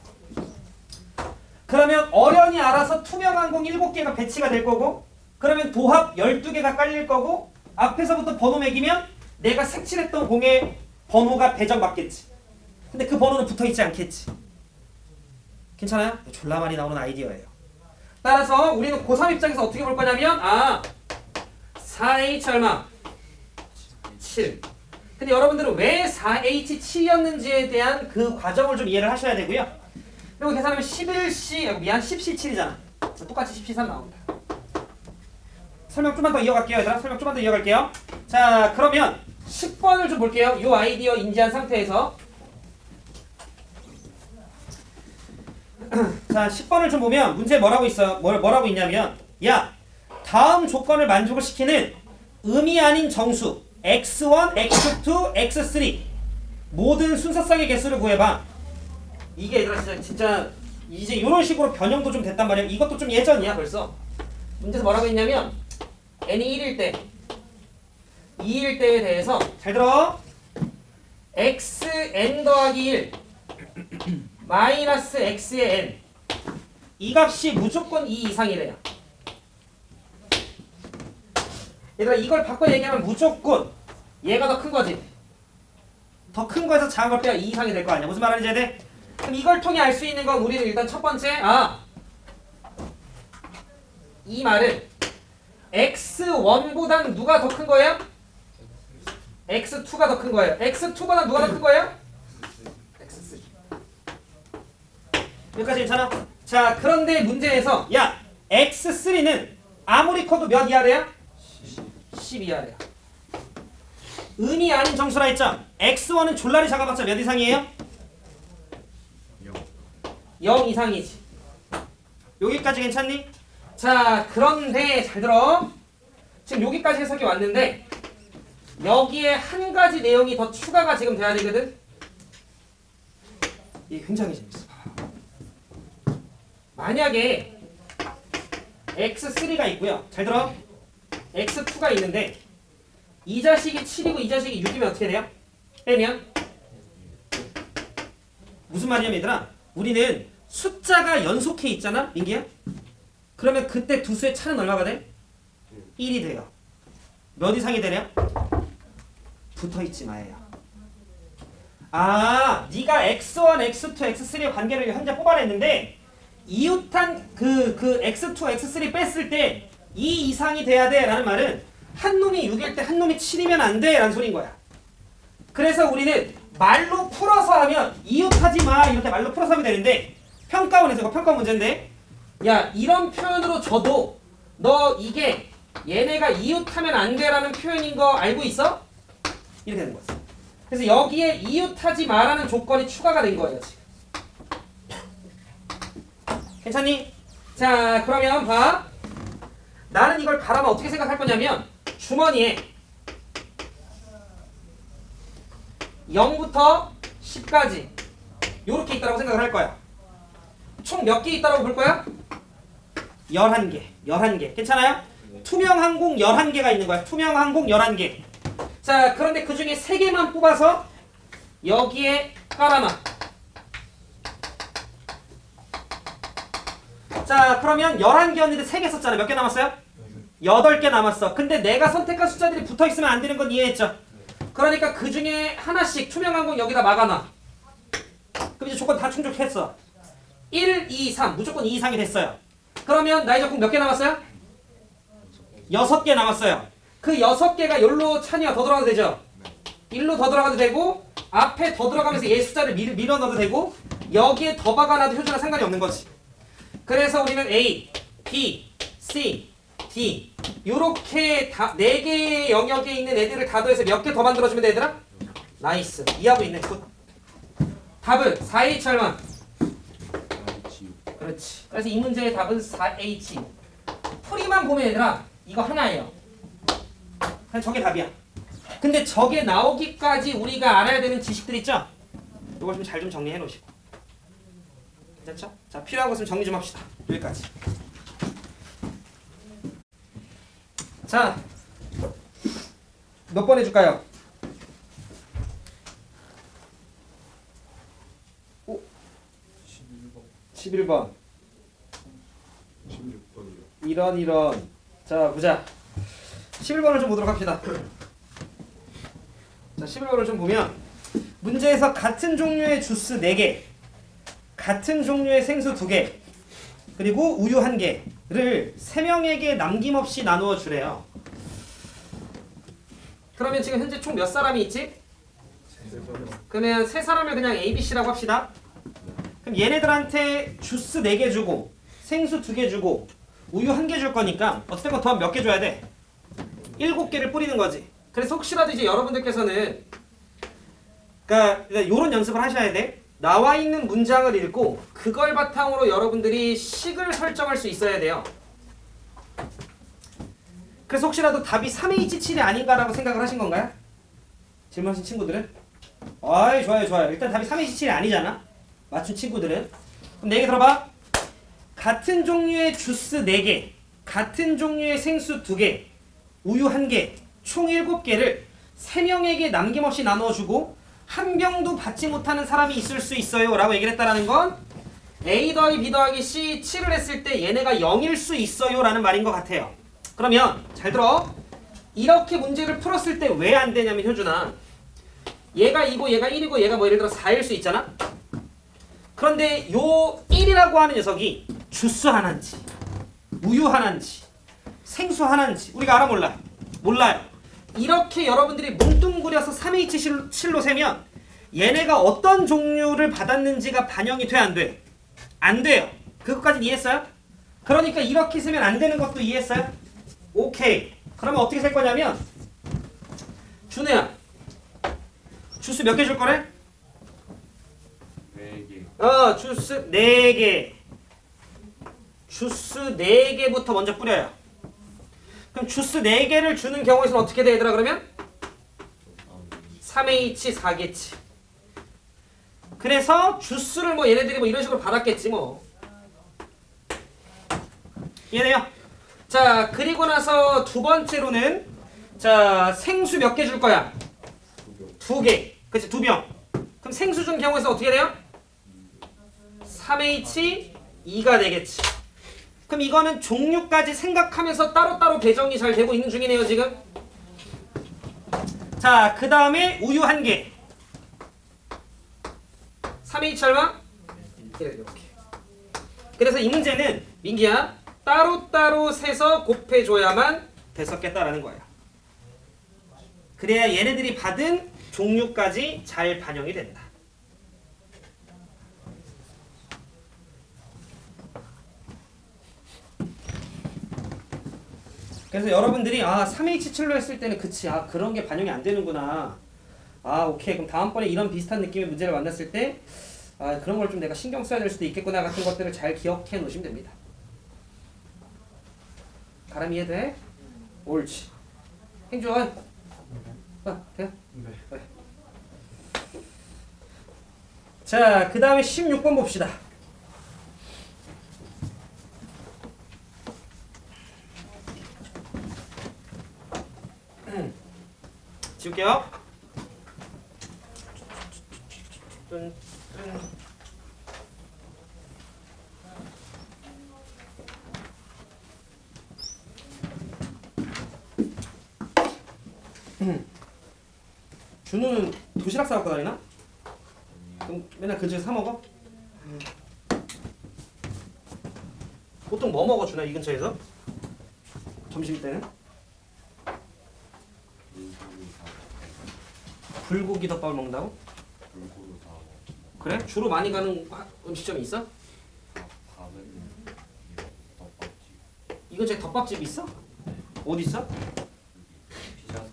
그러면 어련히 알아서 투명 항공 7개가 배치가 될 거고, 그러면 도합 12개가 깔릴 거고, 앞에서부터 번호 매기면 내가 색칠했던 공의 번호가 배정받겠지. 근데 그 번호는 붙어있지 않겠지. 괜찮아요? 졸라 많이 나오는 아이디어예요. 따라서 우리는 고3 입장에서 어떻게 볼 거냐면 4H 얼마? 7. 근데 여러분들은 왜 4H7이었는지에 대한 그 과정을 좀 이해를 하셔야 되고요. 그리고 계산하면 11C, 미안 10C7이잖아. 똑같이 10C3 나옵니다. 설명 좀만 더 이어갈게요, 얘들아. 설명 좀만 더 이어갈게요. 자, 그러면 10번을 좀 볼게요. 이 아이디어 인지한 상태에서. 자, 10번을 좀 보면 문제 뭐라고 있어요? 뭐라고 있냐면, 야, 다음 조건을 만족을 시키는 음이 아닌 정수 x1, x2, x3 모든 순서쌍의 개수를 구해봐. 이게 얘들아 진짜 이제 이런 식으로 변형도 좀 됐단 말이야. 이것도 좀 예전이야 벌써. 문제에서 뭐라고 했냐면 n이 1일 때, 2일 때에 대해서 잘 들어. xn 더하기 1 마이너스 x의 n 이 값이 무조건 2 이상이래요. 얘들아 이걸 바꿔 얘기하면 무조건 얘가 더 큰 거지. 더 큰 거에서 작은 걸 빼야 2 이상이 될 거 아니야. 무슨 말인지 이해돼? 그럼 이걸 통해 알 수 있는 건 우리는 일단 첫 번째 이 말은 x1보단 누가 더 큰 거예요? x2가 더 큰 거예요. x2보다 누가 더 큰 거예요? x3. 여기까지 괜찮아? 자, 그런데 문제에서 야, x3는 아무리 커도 몇 이하래요? 10 이하래요. 음이 아닌 정수라 했죠? x1은 졸라리 작아봤자 몇 이상이에요? 0 이상이지. 여기까지 괜찮니? 자, 그런데 잘 들어. 지금 여기까지 해석이 왔는데 여기에 한 가지 내용이 더 추가가 지금 돼야 되거든. 이게 굉장히 재밌어. 만약에 x3가 있고요. 잘 들어. x2가 있는데 이 자식이 7이고 이 자식이 6이면 어떻게 돼요? 빼면 무슨 말이냐면 얘들아, 우리는 숫자가 연속해 있잖아, 민기야? 그러면 그때 두 수의 차는 얼마가 돼? 1이 돼요. 몇 이상이 되냐? 붙어있지 마예요. 네가 x1, x2, x3의 관계를 현재 뽑아냈는데 이웃한 그 x2, x3 뺐을 때 2 이상이 돼야 돼 라는 말은 한 놈이 6일 때 한 놈이 7이면 안 돼 라는 소린 거야. 그래서 우리는 말로 풀어서 하면 이웃하지 마 이렇게 말로 풀어서 하면 되는데 평가원에서 이거 평가 문제인데 야, 이런 표현으로 줘도 너 이게 얘네가 이웃하면 안 돼라는 표현인 거 알고 있어? 이렇게 되는 거지. 그래서 여기에 이웃하지 마라는 조건이 추가가 된 거예요 지금. 괜찮니? 자, 그러면 봐. 나는 이걸 가라면 어떻게 생각할 거냐면 주머니에 0부터 10까지 요렇게 있다고 생각을 할 거야. 총 몇 개 있다고 볼 거야? 11개. 11개. 괜찮아요? 투명 항공 11개가 있는 거야. 투명 항공 11개. 자, 그런데 그 중에 3개만 뽑아서 여기에 깔아놔. 자, 그러면 11개였는데 3개 썼잖아. 몇 개 남았어요? 8개 남았어. 근데 내가 선택한 숫자들이 붙어있으면 안 되는 건 이해했죠? 그러니까 그 중에 하나씩 투명 항공 여기다 막아놔. 그럼 이제 조건 다 충족했어. 1, 2, 3. 무조건 2 이상이 됐어요. 그러면 나의 적공 몇 개 남았어요? 6개 남았어요. 그 6개가 여기로 찬이가 더 들어가도 되죠? 1로 더 들어가도 되고 앞에 더 들어가면서 얘 숫자를 밀어 넣어도 되고 여기에 더 박아놔도 효준랑 상관이 없는 거지. 그래서 우리는 A, B, C, D 요렇게 다 4개의 영역에 있는 애들을 다 더해서 몇 개 더 만들어주면 돼 얘들아? 나이스. 이해하고 있네. 굿. 답은 4H 얼마? 그렇지. 그래서 이 문제의 답은 4H. 풀이만 보면 얘들아 이거 하나예요. 그냥 저게 답이야. 근데 저게 나오기까지 우리가 알아야 되는 지식들 있죠? 이걸 좀 잘 좀 정리해 놓으시고. 괜찮죠? 자, 필요한 것 좀 정리 좀 합시다. 여기까지. 자, 몇 번 해줄까요? 11번. 16번이요. 이런. 자, 보자. 11번을 좀 보도록 합시다. 자, 11번을 좀 보면 문제에서 같은 종류의 주스 4개, 같은 종류의 생수 2개, 그리고 우유 1개를 3명에게 남김없이 나누어 주래요. 그러면 지금 현재 총 몇 사람이 있지? 그러면 3사람을 그냥 A, B, C라고 합시다. 그럼 얘네들한테 주스 4개 주고 생수 2개 주고 우유 1개 줄 거니까 어쨌든 더하면 몇 개 줘야 돼? 7개를 뿌리는 거지. 그래서 혹시라도 이제 여러분들께서는 그러니까 요런 연습을 하셔야 돼. 나와 있는 문장을 읽고 그걸 바탕으로 여러분들이 식을 설정할 수 있어야 돼요. 그래서 혹시라도 답이 3H7이 아닌가라고 생각을 하신 건가요? 질문하신 친구들은? 아이 좋아요. 일단 답이 3H7이 아니잖아. 맞춘 친구들은. 그럼 4개 들어봐. 같은 종류의 주스 4개, 같은 종류의 생수 2개, 우유 1개, 총 7개를 3명에게 남김없이 나눠주고 한 병도 받지 못하는 사람이 있을 수 있어요 라고 얘기를 했다라는 건 A 더하기 B 더하기 C 7을 했을 때 얘네가 0일 수 있어요 라는 말인 것 같아요. 그러면 잘 들어. 이렇게 문제를 풀었을 때 왜 안 되냐면 효준아, 얘가 2고 얘가 1이고 얘가 뭐 예를 들어 4일 수 있잖아. 그런데 요 1이라고 하는 녀석이 주스 하나인지 우유 하나인지 생수 하나인지 우리가 알아 몰라? 몰라요. 이렇게 여러분들이 뭉뚱그려서 3H7로 세면 얘네가 어떤 종류를 받았는지가 반영이 돼 안 돼? 안 돼요. 그것까지 이해했어요? 그러니까 이렇게 쓰면 안 되는 것도 이해했어요? 오케이. 그러면 어떻게 셀 거냐면 준우야 주스 몇 개 줄 거래? 4개. 주스 4개. 주스 4개부터 먼저 뿌려요. 그럼 주스 4개를 주는 경우에서는 어떻게 돼 얘들아 그러면? 3H 4개치. 그래서 주스를 뭐 얘네들이 뭐 이런 식으로 받았겠지 뭐. 이해돼요? 자, 그리고 나서 두 번째로는 자, 생수 몇 개 줄 거야? 2개. 그치, 2병. 그럼 생수 준 경우에서 어떻게 돼요? 3H2가 되겠지. 그럼 이거는 종류까지 생각하면서 따로따로 배정이 잘 되고 있는 중이네요 지금. 자, 그 다음에 우유 1개. 3H 얼마? 이렇게. 그래서 이 문제는 민기야 따로따로 세서 곱해줘야만 됐었겠다라는 거예요. 그래야 얘네들이 받은 종류까지 잘 반영이 된다. 그래서 여러분들이 3H7로 했을 때는 그치 그런 게 반영이 안 되는구나. 오케이. 그럼 다음번에 이런 비슷한 느낌의 문제를 만났을 때 그런 걸 좀 내가 신경 써야 될 수도 있겠구나 같은 것들을 잘 기억해 놓으시면 됩니다. 가람 이해돼? 옳지. 행주 돼요? 네. 자, 그 다음에 16번 봅시다. 지울게요. 준우는 도시락 싸갖고 다니나? 그럼 맨날 근처에서 사 먹어? 보통 뭐 먹어 준아 이 근처에서? 점심 때는? 불고기 덮밥을 먹는다고? 물고도 다 먹고. 그래? 주로 많이 가는 음식점이 있어? 가는 덮밥집. 이 근처에 덮밥집이 있어? 어디 있어? 피자스쿨.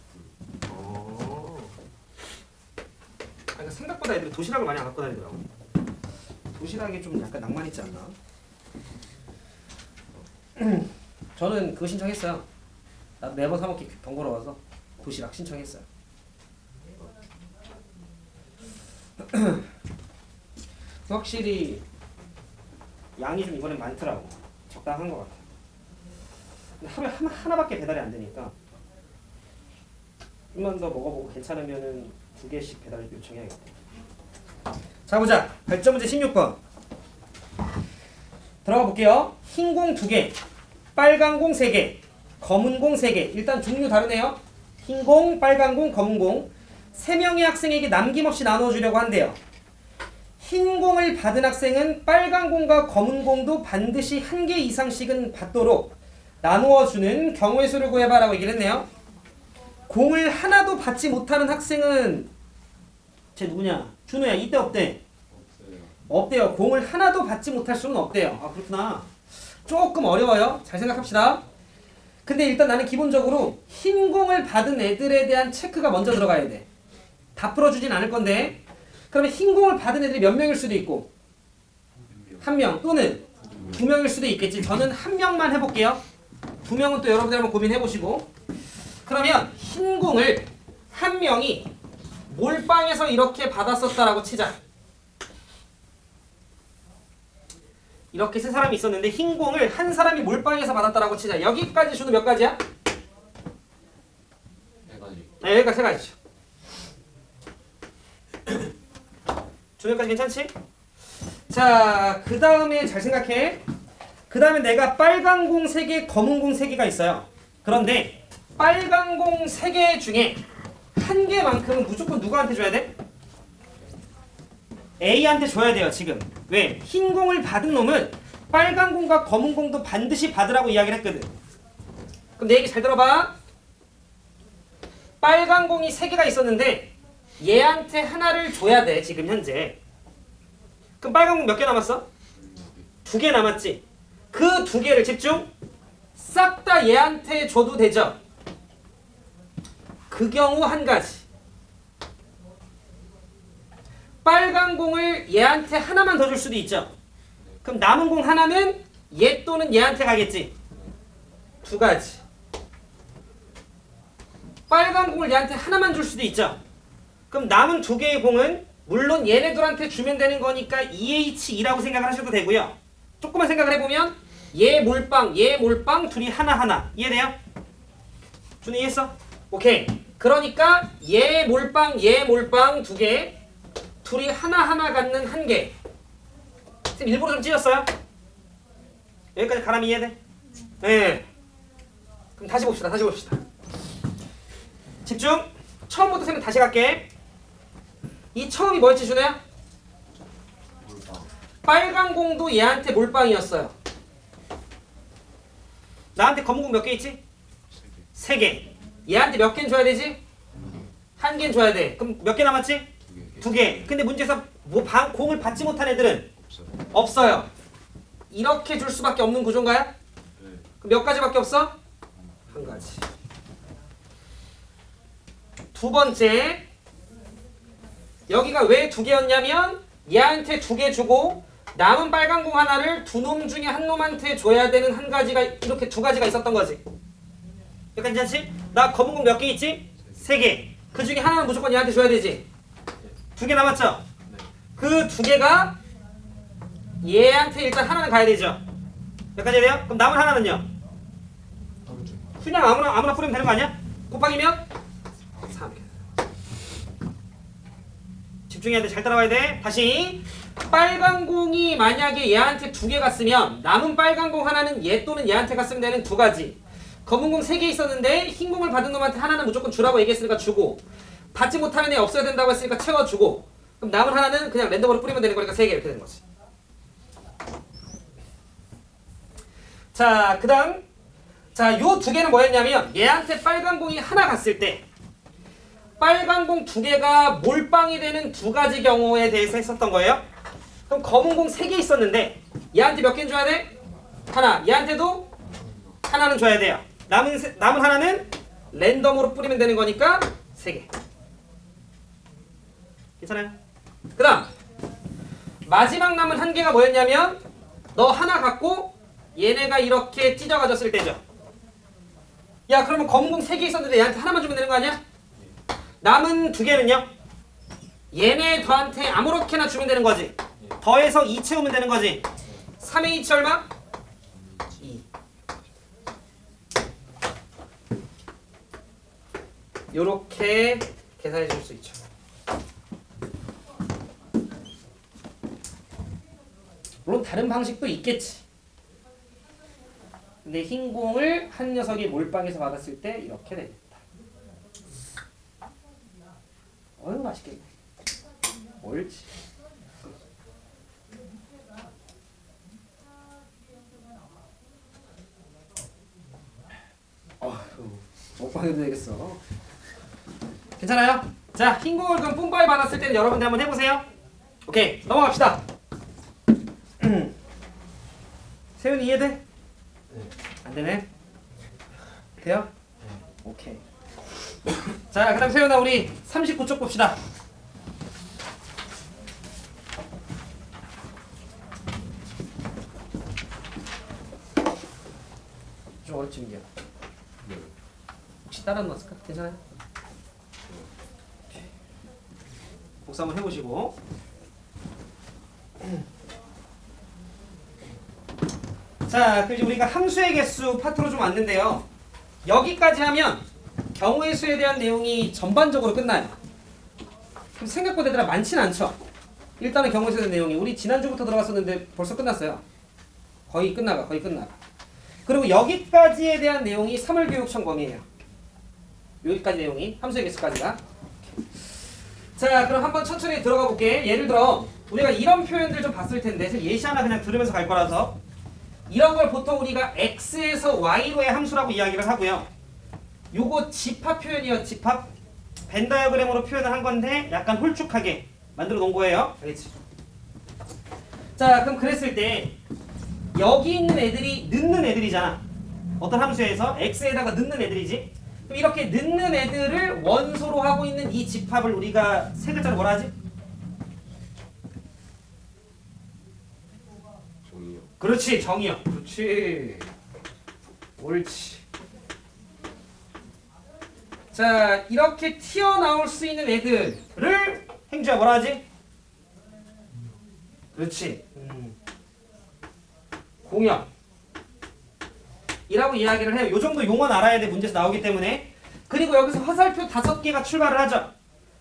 그러니까 생각보다 애들이 도시락을 많이 안 갖고 다니더라고. 도시락이 좀 약간 낭만 있지 않나? 저는 그거 신청했어요. 나도 매번 사 먹기 번거로워서 도시락 신청했어요. 확실히 양이 좀 이번엔 많더라고. 적당한 것 같아. 근데 하루에 하나밖에 배달이 안 되니까 좀만 더 먹어보고 괜찮으면은 2개씩 배달 요청해야겠다. 자 보자. 발전 문제 16번. 들어가 볼게요. 흰 공 2개, 빨간 공 3개, 검은 공 3개. 일단 종류 다르네요. 흰 공, 빨간 공, 검은 공. 3명의 학생에게 남김없이 나눠주려고 한대요. 흰 공을 받은 학생은 빨간 공과 검은 공도 반드시 1개 이상씩은 받도록 나누어주는 경우의 수를 구해봐라고 얘기를 했네요. 공을 하나도 받지 못하는 학생은 쟤 누구냐? 준호야. 이때 없대? 없어요. 없대요. 공을 하나도 받지 못할 수는 없대요. 아 그렇구나. 조금 어려워요. 잘 생각합시다. 근데 일단 나는 기본적으로 흰 공을 받은 애들에 대한 체크가 먼저 들어가야 돼. 다 풀어주진 않을 건데 그러면 흰 공을 받은 애들이 몇 명일 수도 있고 1명 또는 2명일 수도 있겠지. 저는 1명만 해볼게요. 2명은 또 여러분들 한번 고민해보시고. 그러면 흰 공을 1명이 몰빵에서 이렇게 받았었다라고 치자. 이렇게 3사람이 있었는데 흰 공을 한 사람이 몰빵에서 받았다라고 치자. 여기까지 수는 몇 가지야? 4가지. 네, 여기까지 3가지죠. 준호까지 괜찮지? 자, 그 다음에 잘 생각해. 그 다음에 내가 빨간 공 3개, 검은 공 3개가 있어요. 그런데 빨간 공 3개 중에 1개만큼은 무조건 누구한테 줘야 돼? A한테 줘야 돼요, 지금. 왜? 흰 공을 받은 놈은 빨간 공과 검은 공도 반드시 받으라고 이야기를 했거든. 그럼 내 얘기 잘 들어봐. 빨간 공이 3개가 있었는데 얘한테 하나를 줘야 돼, 지금 현재. 그럼 빨간 공 몇 개 남았어? 2개 남았지. 그 2개를 집중. 싹 다 얘한테 줘도 되죠. 그 경우 한 가지. 빨간 공을 얘한테 하나만 더 줄 수도 있죠. 그럼 남은 공 하나는 얘 또는 얘한테 가겠지. 2가지. 빨간 공을 얘한테 하나만 줄 수도 있죠. 그럼 남은 2개의 공은 물론 얘네들한테 주면 되는 거니까 2H2라고 생각을 하셔도 되고요. 조금만 생각을 해보면 얘 몰빵, 얘 몰빵 둘이 하나하나. 이해돼요? 준이 이해했어? 오케이. 그러니까 얘 몰빵, 얘 몰빵 2개 둘이 하나하나 갖는 1개. 지금 일부러 좀 찢었어요? 여기까지 가람이 이해돼? 네. 그럼 다시 봅시다. 집중. 처음부터 세면 다시 갈게. 이 처음이 뭐였지 준호야? 몰빵. 빨간 공도 얘한테 몰빵이었어요. 나한테 검은 공 몇 개 있지? 3개. 얘한테 몇 개는 줘야 되지? 1개는 줘야 돼. 그럼 몇 개 남았지? 2개. 근데 문제에서 공을 받지 못한 애들은 없어요. 없어요. 이렇게 줄 수밖에 없는 구조인가요? 네. 그럼 몇 가지밖에 없어? 1가지. 두 번째, 여기가 왜 2개였냐면 얘한테 2개 주고 남은 빨간 공 하나를 2놈 중에 한 놈한테 줘야 되는 1가지가 이렇게 2가지가 있었던 거지. 여기까지 괜찮지? 나 검은 공 몇 개 있지? 3개. 그 중에 하나는 무조건 얘한테 줘야 되지. 2개 남았죠? 네. 그 2개가 얘한테 일단 하나는 가야 되죠. 몇 가지 해야 돼요? 그럼 남은 하나는요? 그냥 아무나 뿌리면 되는 거 아니야? 곱하기면 3. 집중해야 돼. 잘 따라와야 돼. 다시. 빨간 공이 만약에 얘한테 2개 갔으면 남은 빨간 공 하나는 얘 또는 얘한테 갔으면 되는 2가지. 검은 공 3개 있었는데 흰 공을 받은 놈한테 하나는 무조건 주라고 얘기했으니까 주고 받지 못하는 애 없어야 된다고 했으니까 채워주고 그럼 남은 하나는 그냥 랜덤으로 뿌리면 되는 거니까 3개 이렇게 되는 거지. 자, 그 다음. 자, 요 2개는 뭐였냐면 얘한테 빨간 공이 하나 갔을 때 빨간 공 2개가 몰빵이 되는 2가지 경우에 대해서 했었던 거예요. 그럼 검은 공 3개 있었는데 얘한테 몇 개는 줘야 돼? 하나. 얘한테도 하나는 줘야 돼요. 남은 하나는 랜덤으로 뿌리면 되는 거니까 3개. 괜찮아요? 그 다음 마지막 남은 1개가 뭐였냐면 너 하나 갖고 얘네가 이렇게 찢어가졌을 때죠. 야 그러면 검은 공 3개 있었는데 얘한테 하나만 주면 되는 거 아니야? 남은 2개는요? 얘네들한테 아무렇게나 주면 되는 거지. 더해서 2 채우면 되는 거지. 3의 2치 얼마? 2. 요렇게 계산해 줄 수 있죠. 물론 다른 방식도 있겠지. 근데 흰 공을 한 녀석이 몰빵해서 받았을 때 이렇게 되겠다. 어휴 맛있겠네. 옳지. 어휴 먹방해도 되겠어. 괜찮아요? 자, 흰 공을 그럼 뿜빠이 받았을 때는 여러분들 한번 해보세요. 오케이, 넘어갑시다. 세윤이 이해돼? 네. 안 되네? 돼요? 오케이. 자, 그 다음 세윤아 우리 39쪽 봅시다. 좀 어렵지, 민기야? 네. 혹시 따라 넣었을까? 괜찮아요? 복사 한번 해보시고. 자, 그럼 이제 우리가 함수의 개수 파트로 좀 왔는데요. 여기까지 하면 경우의 수에 대한 내용이 전반적으로 끝나요. 그럼 생각보다 얘들아 많진 않죠. 일단은 경우의 수에 대한 내용이 우리 지난주부터 들어갔었는데 벌써 끝났어요. 거의 끝나가. 그리고 여기까지에 대한 내용이 3월 교육청 범위예요. 여기까지 내용이 함수의 개수까지가. 자, 그럼 한번 천천히 들어가 볼게. 예를 들어 우리가 이런 표현들 좀 봤을 텐데 지금 예시 하나 그냥 들으면서 갈 거라서 이런 걸 보통 우리가 x에서 y로의 함수라고 이야기를 하고요. 요거 집합 표현이요. 집합. 벤 다이어그램으로 표현을 한 건데 약간 홀쭉하게 만들어 놓은 거예요. 알겠지? 자, 그럼 그랬을 때 여기 있는 애들이 넣는 애들이잖아. 어떤 함수에서 x에다가 넣는 애들이지. 그럼 이렇게 넣는 애들을 원소로 하고 있는 이 집합을 우리가 세 글자로 뭐라 하지? 종이요. 그렇지, 정의요. 그렇지. 옳지. 자, 이렇게 튀어나올 수 있는 애들을 행주야 뭐라 하지? 그렇지. 공역. 이라고 이야기를 해요. 요 정도 용어는 알아야 돼. 문제에서 나오기 때문에. 그리고 여기서 화살표 5개가 출발을 하죠.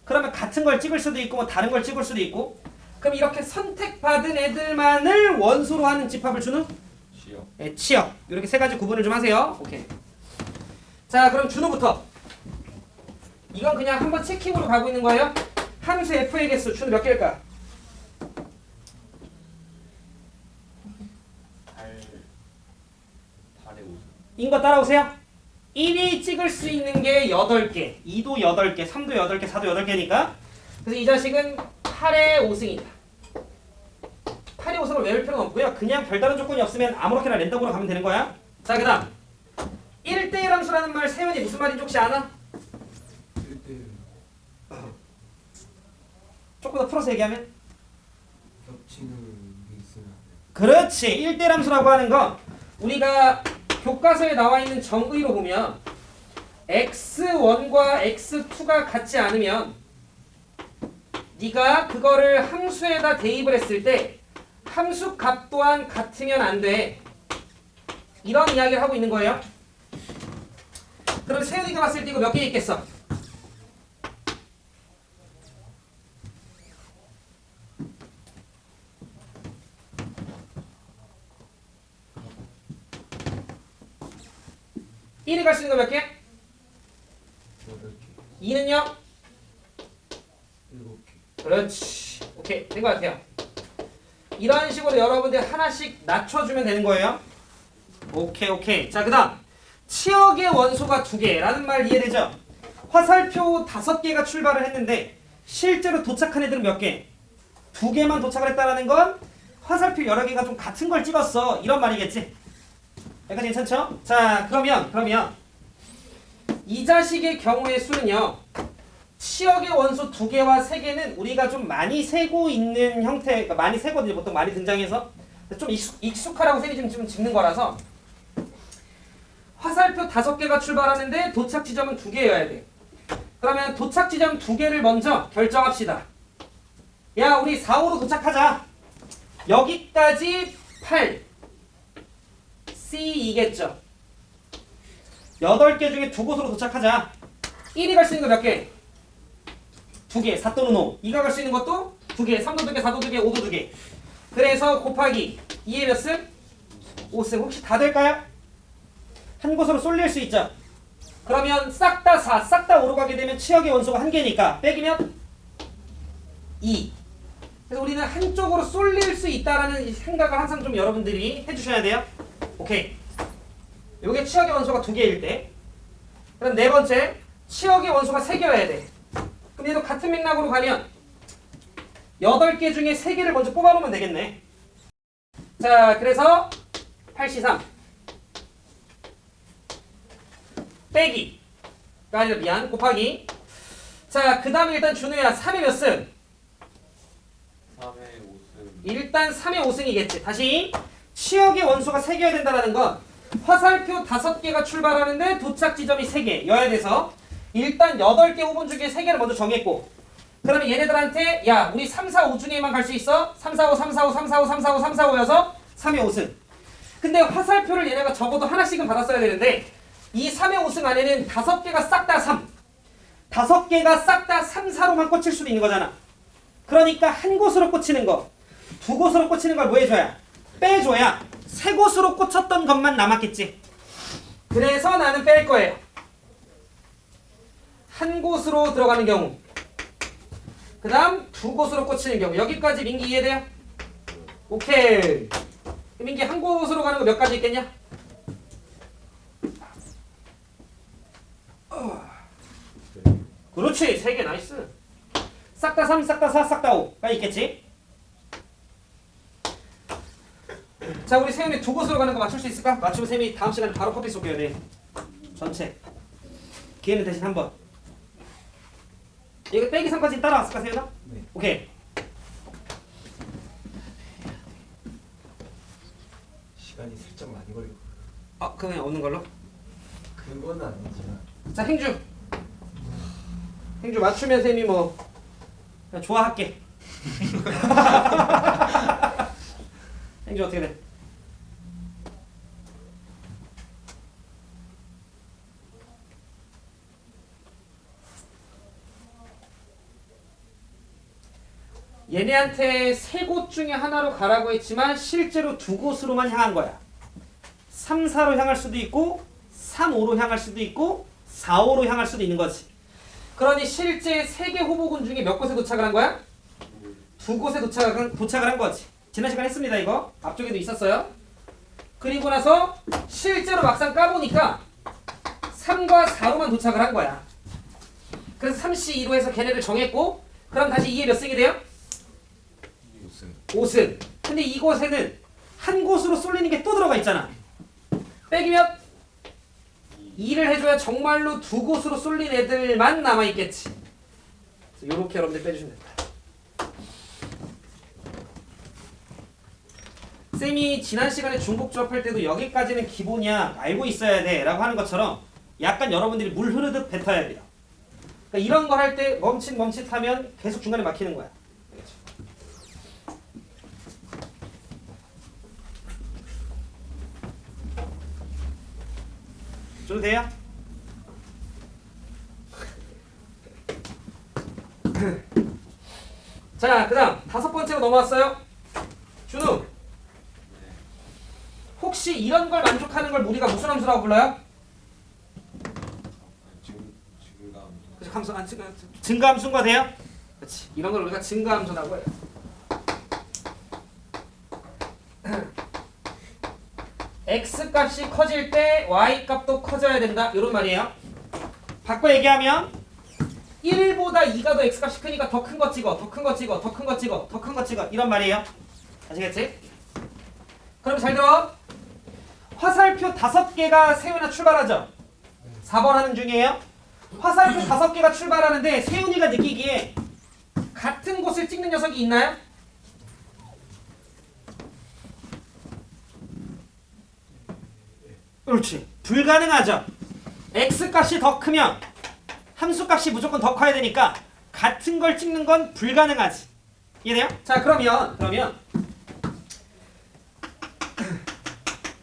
그러면 같은 걸 찍을 수도 있고 뭐 다른 걸 찍을 수도 있고. 그럼 이렇게 선택받은 애들만을 원소로 하는 집합을 주는 시요. 네, 치역. 이렇게 세 가지 구분을 좀 하세요. 오케이. 자, 그럼 준우부터. 이건 그냥 한번 체킹으로 가고 있는 거예요. 함수 f의 개수 준우 몇 개일까? 8에 5. 인 거 따라오세요. 1이 찍을 수 있는 게 8개, 2도 8개, 3도 8개, 4도 8개니까. 그래서 이 자식은 8의 5승이다. 8의 5승을 외울 필요는 없고요. 그냥 별다른 조건이 없으면 아무렇게나 랜덤으로 가면 되는 거야. 자, 그 다음 1대1 함수라는 말 세연이 무슨 말인지 혹시 아나? 1대1 조금 더 풀어서 얘기하면? 겹치는 게 있으면 안 돼요. 그렇지. 1대1 함수라고 하는 건 우리가 교과서에 나와 있는 정의로 보면 x1과 x2가 같지 않으면 네가 그거를 함수에다 대입을 했을 때 함수 값 또한 같으면 안 돼. 이런 이야기를 하고 있는 거예요. 그럼 세연이가 봤을 때 이거 몇 개 있겠어? (1이) 갈 수 있는 거 몇 개? 8개 2는요? 7개 그렇지. 오케이. 된 것 같아요. 이런 식으로 여러분들 하나씩 낮춰주면 되는 거예요. 오케이. 자, 그 다음 치역의 원소가 2개라는 말 이해되죠? 화살표 5개가 출발을 했는데 실제로 도착한 애들은 몇 개? 2개만 도착을 했다는 건 화살표 여러 개가 좀 같은 걸 찍었어. 이런 말이겠지? 여기까지 괜찮죠? 자, 그러면 이 자식의 경우의 수는요. 치역의 원소 2개와 3개는 우리가 좀 많이 세고 있는 형태, 그러니까 많이 세거든요. 보통 많이 등장해서 좀 익숙하라고 쌤이 지금 찍는 거라서 화살표 5개가 출발하는데 도착 지점은 2개여야 돼. 그러면 도착 지점 2개를 먼저 결정합시다. 야, 우리 4, 5로 도착하자. 여기까지 8 C2겠죠. 8개 중에 2곳으로 도착하자. 1이 갈 수 있는 거 몇 개? 2개. 4 또는 5. 2가 갈 수 있는 것도 2개. 3도 2개, 4도 2개, 5도 2개. 그래서 곱하기 2의 몇 승? 5승. 혹시 다 될까요? 한 곳으로 쏠릴 수 있죠. 그러면 싹 다 4, 싹 다 5로 가게 되면 치역의 원소가 1개니까 빼기면 2. 그래서 우리는 한쪽으로 쏠릴 수 있다라는 생각을 항상 좀 여러분들이 해주셔야 돼요. 오케이. 요게 치역의 원소가 2개일 때. 그럼 네 번째, 치역의 원소가 3개여야 돼. 그럼 얘도 같은 맥락으로 가면 8개 중에 3개를 먼저 뽑아놓으면 되겠네. 자, 그래서 8C3 빼기 아니라 미안 곱하기. 자, 그 다음에 일단 준우야 3의 몇 승? 3의 5승. 일단 3의 5승이겠지. 다시 치역의 원소가 3개여야 된다는 건 화살표 5개가 출발하는데 도착 지점이 3개여야 돼서 일단 8개 호분 중에 3개를 먼저 정했고, 그러면 얘네들한테 야 우리 3, 4, 5 중에만 갈 수 있어? 3, 4, 5, 3, 4, 5, 3, 4, 5, 3, 4, 5, 3, 4, 5여서 3의 5승. 근데 화살표를 얘네가 적어도 하나씩은 받았어야 되는데 이 3의 5승 안에는 5개가 싹 다 3, 5개가 싹 다 3, 4로만 꽂힐 수도 있는 거잖아. 그러니까 한 곳으로 꽂히는 거, 두 곳으로 꽂히는 걸 뭐 해줘야? 빼줘야 세 곳으로 꽂혔던 것만 남았겠지. 그래서 나는 뺄 거예요. 한 곳으로 들어가는 경우, 그 다음 두 곳으로 꽂히는 경우. 여기까지 민기 이해돼요? 오케이. 민기 한 곳으로 가는 거 몇 가지 있겠냐? 그렇지. 3개 나이스. 싹 다 3, 싹 다 4, 싹 다 5가 있겠지? 자, 우리 세윤이 두 곳으로 가는 거 맞출 수 있을까? 맞추면 세윤이 다음 시간에 바로 커피 쏠게요. 네. 전체. 기회는 대신 한 번. 이거 빼기 3까지 따라왔을까, 세윤아? 네. 오케이. 시간이 살짝 많이 걸리고. 그냥 없는 걸로. 그건 아니지만. 자, 행주. 행주 맞추면 쌤이 뭐 그냥 좋아할게. 행주 어떻게 돼? 얘네한테 세 곳 중에 하나로 가라고 했지만 실제로 두 곳으로만 향한 거야. 3, 4로 향할 수도 있고 3, 5로 향할 수도 있고 4, 5로 향할 수도 있는 거지. 그러니 실제 3개 후보군 중에 몇 곳에 도착을 한 거야? 두 곳에 도착을 한 거지. 지난 시간에 했습니다. 이거 앞쪽에도 있었어요. 그리고 나서 실제로 막상 까보니까 3과 4로만 도착을 한 거야. 그래서 3C2로 해서 걔네를 정했고, 그럼 다시 2의 몇 승이 돼요? 5승. 5승. 근데 이곳에는 한 곳으로 쏠리는 게 또 들어가 있잖아. 빼기면 2를 해줘야 정말로 두 곳으로 쏠린 애들만 남아있겠지. 요렇게 여러분들 빼주시면 됩니다. 쌤이 지난 시간에 중복 조합할 때도 여기까지는 기본이야, 알고 있어야 돼 라고 하는 것처럼 약간 여러분들이 물 흐르듯 뱉어야 돼요. 그러니까 이런 걸 할 때 멈칫하면 계속 중간에 막히는 거야. 줘도 돼요? 자, 그 다음 5번째로 넘어왔어요. 준우, 혹시 이런 걸 만족하는 걸 우리가 무슨 함수라고 불러요? 증가함수. 그치, 함수, 증가함수가 돼요? 그렇지. 이런 걸 우리가 증가함수라고 해요. x 값이 커질 때 y 값도 커져야 된다. 이런 말이에요. 바꿔 얘기하면 1보다 2가 더 x 값이 크니까 더 큰 거 찍어, 더 큰 거 찍어, 더 큰 거 찍어, 더 큰 거 찍어. 이런 말이에요. 아시겠지? 그럼 잘 들어. 화살표 5개가 세윤아 출발하죠? 4번 하는 중이에요. 화살표 5개가 출발하는데 세윤이가 느끼기에 같은 곳을 찍는 녀석이 있나요? 그렇지. 불가능하죠. x값이 더 크면 함수값이 무조건 더 커야 되니까 같은 걸 찍는 건 불가능하지. 이해돼요? 자, 그러면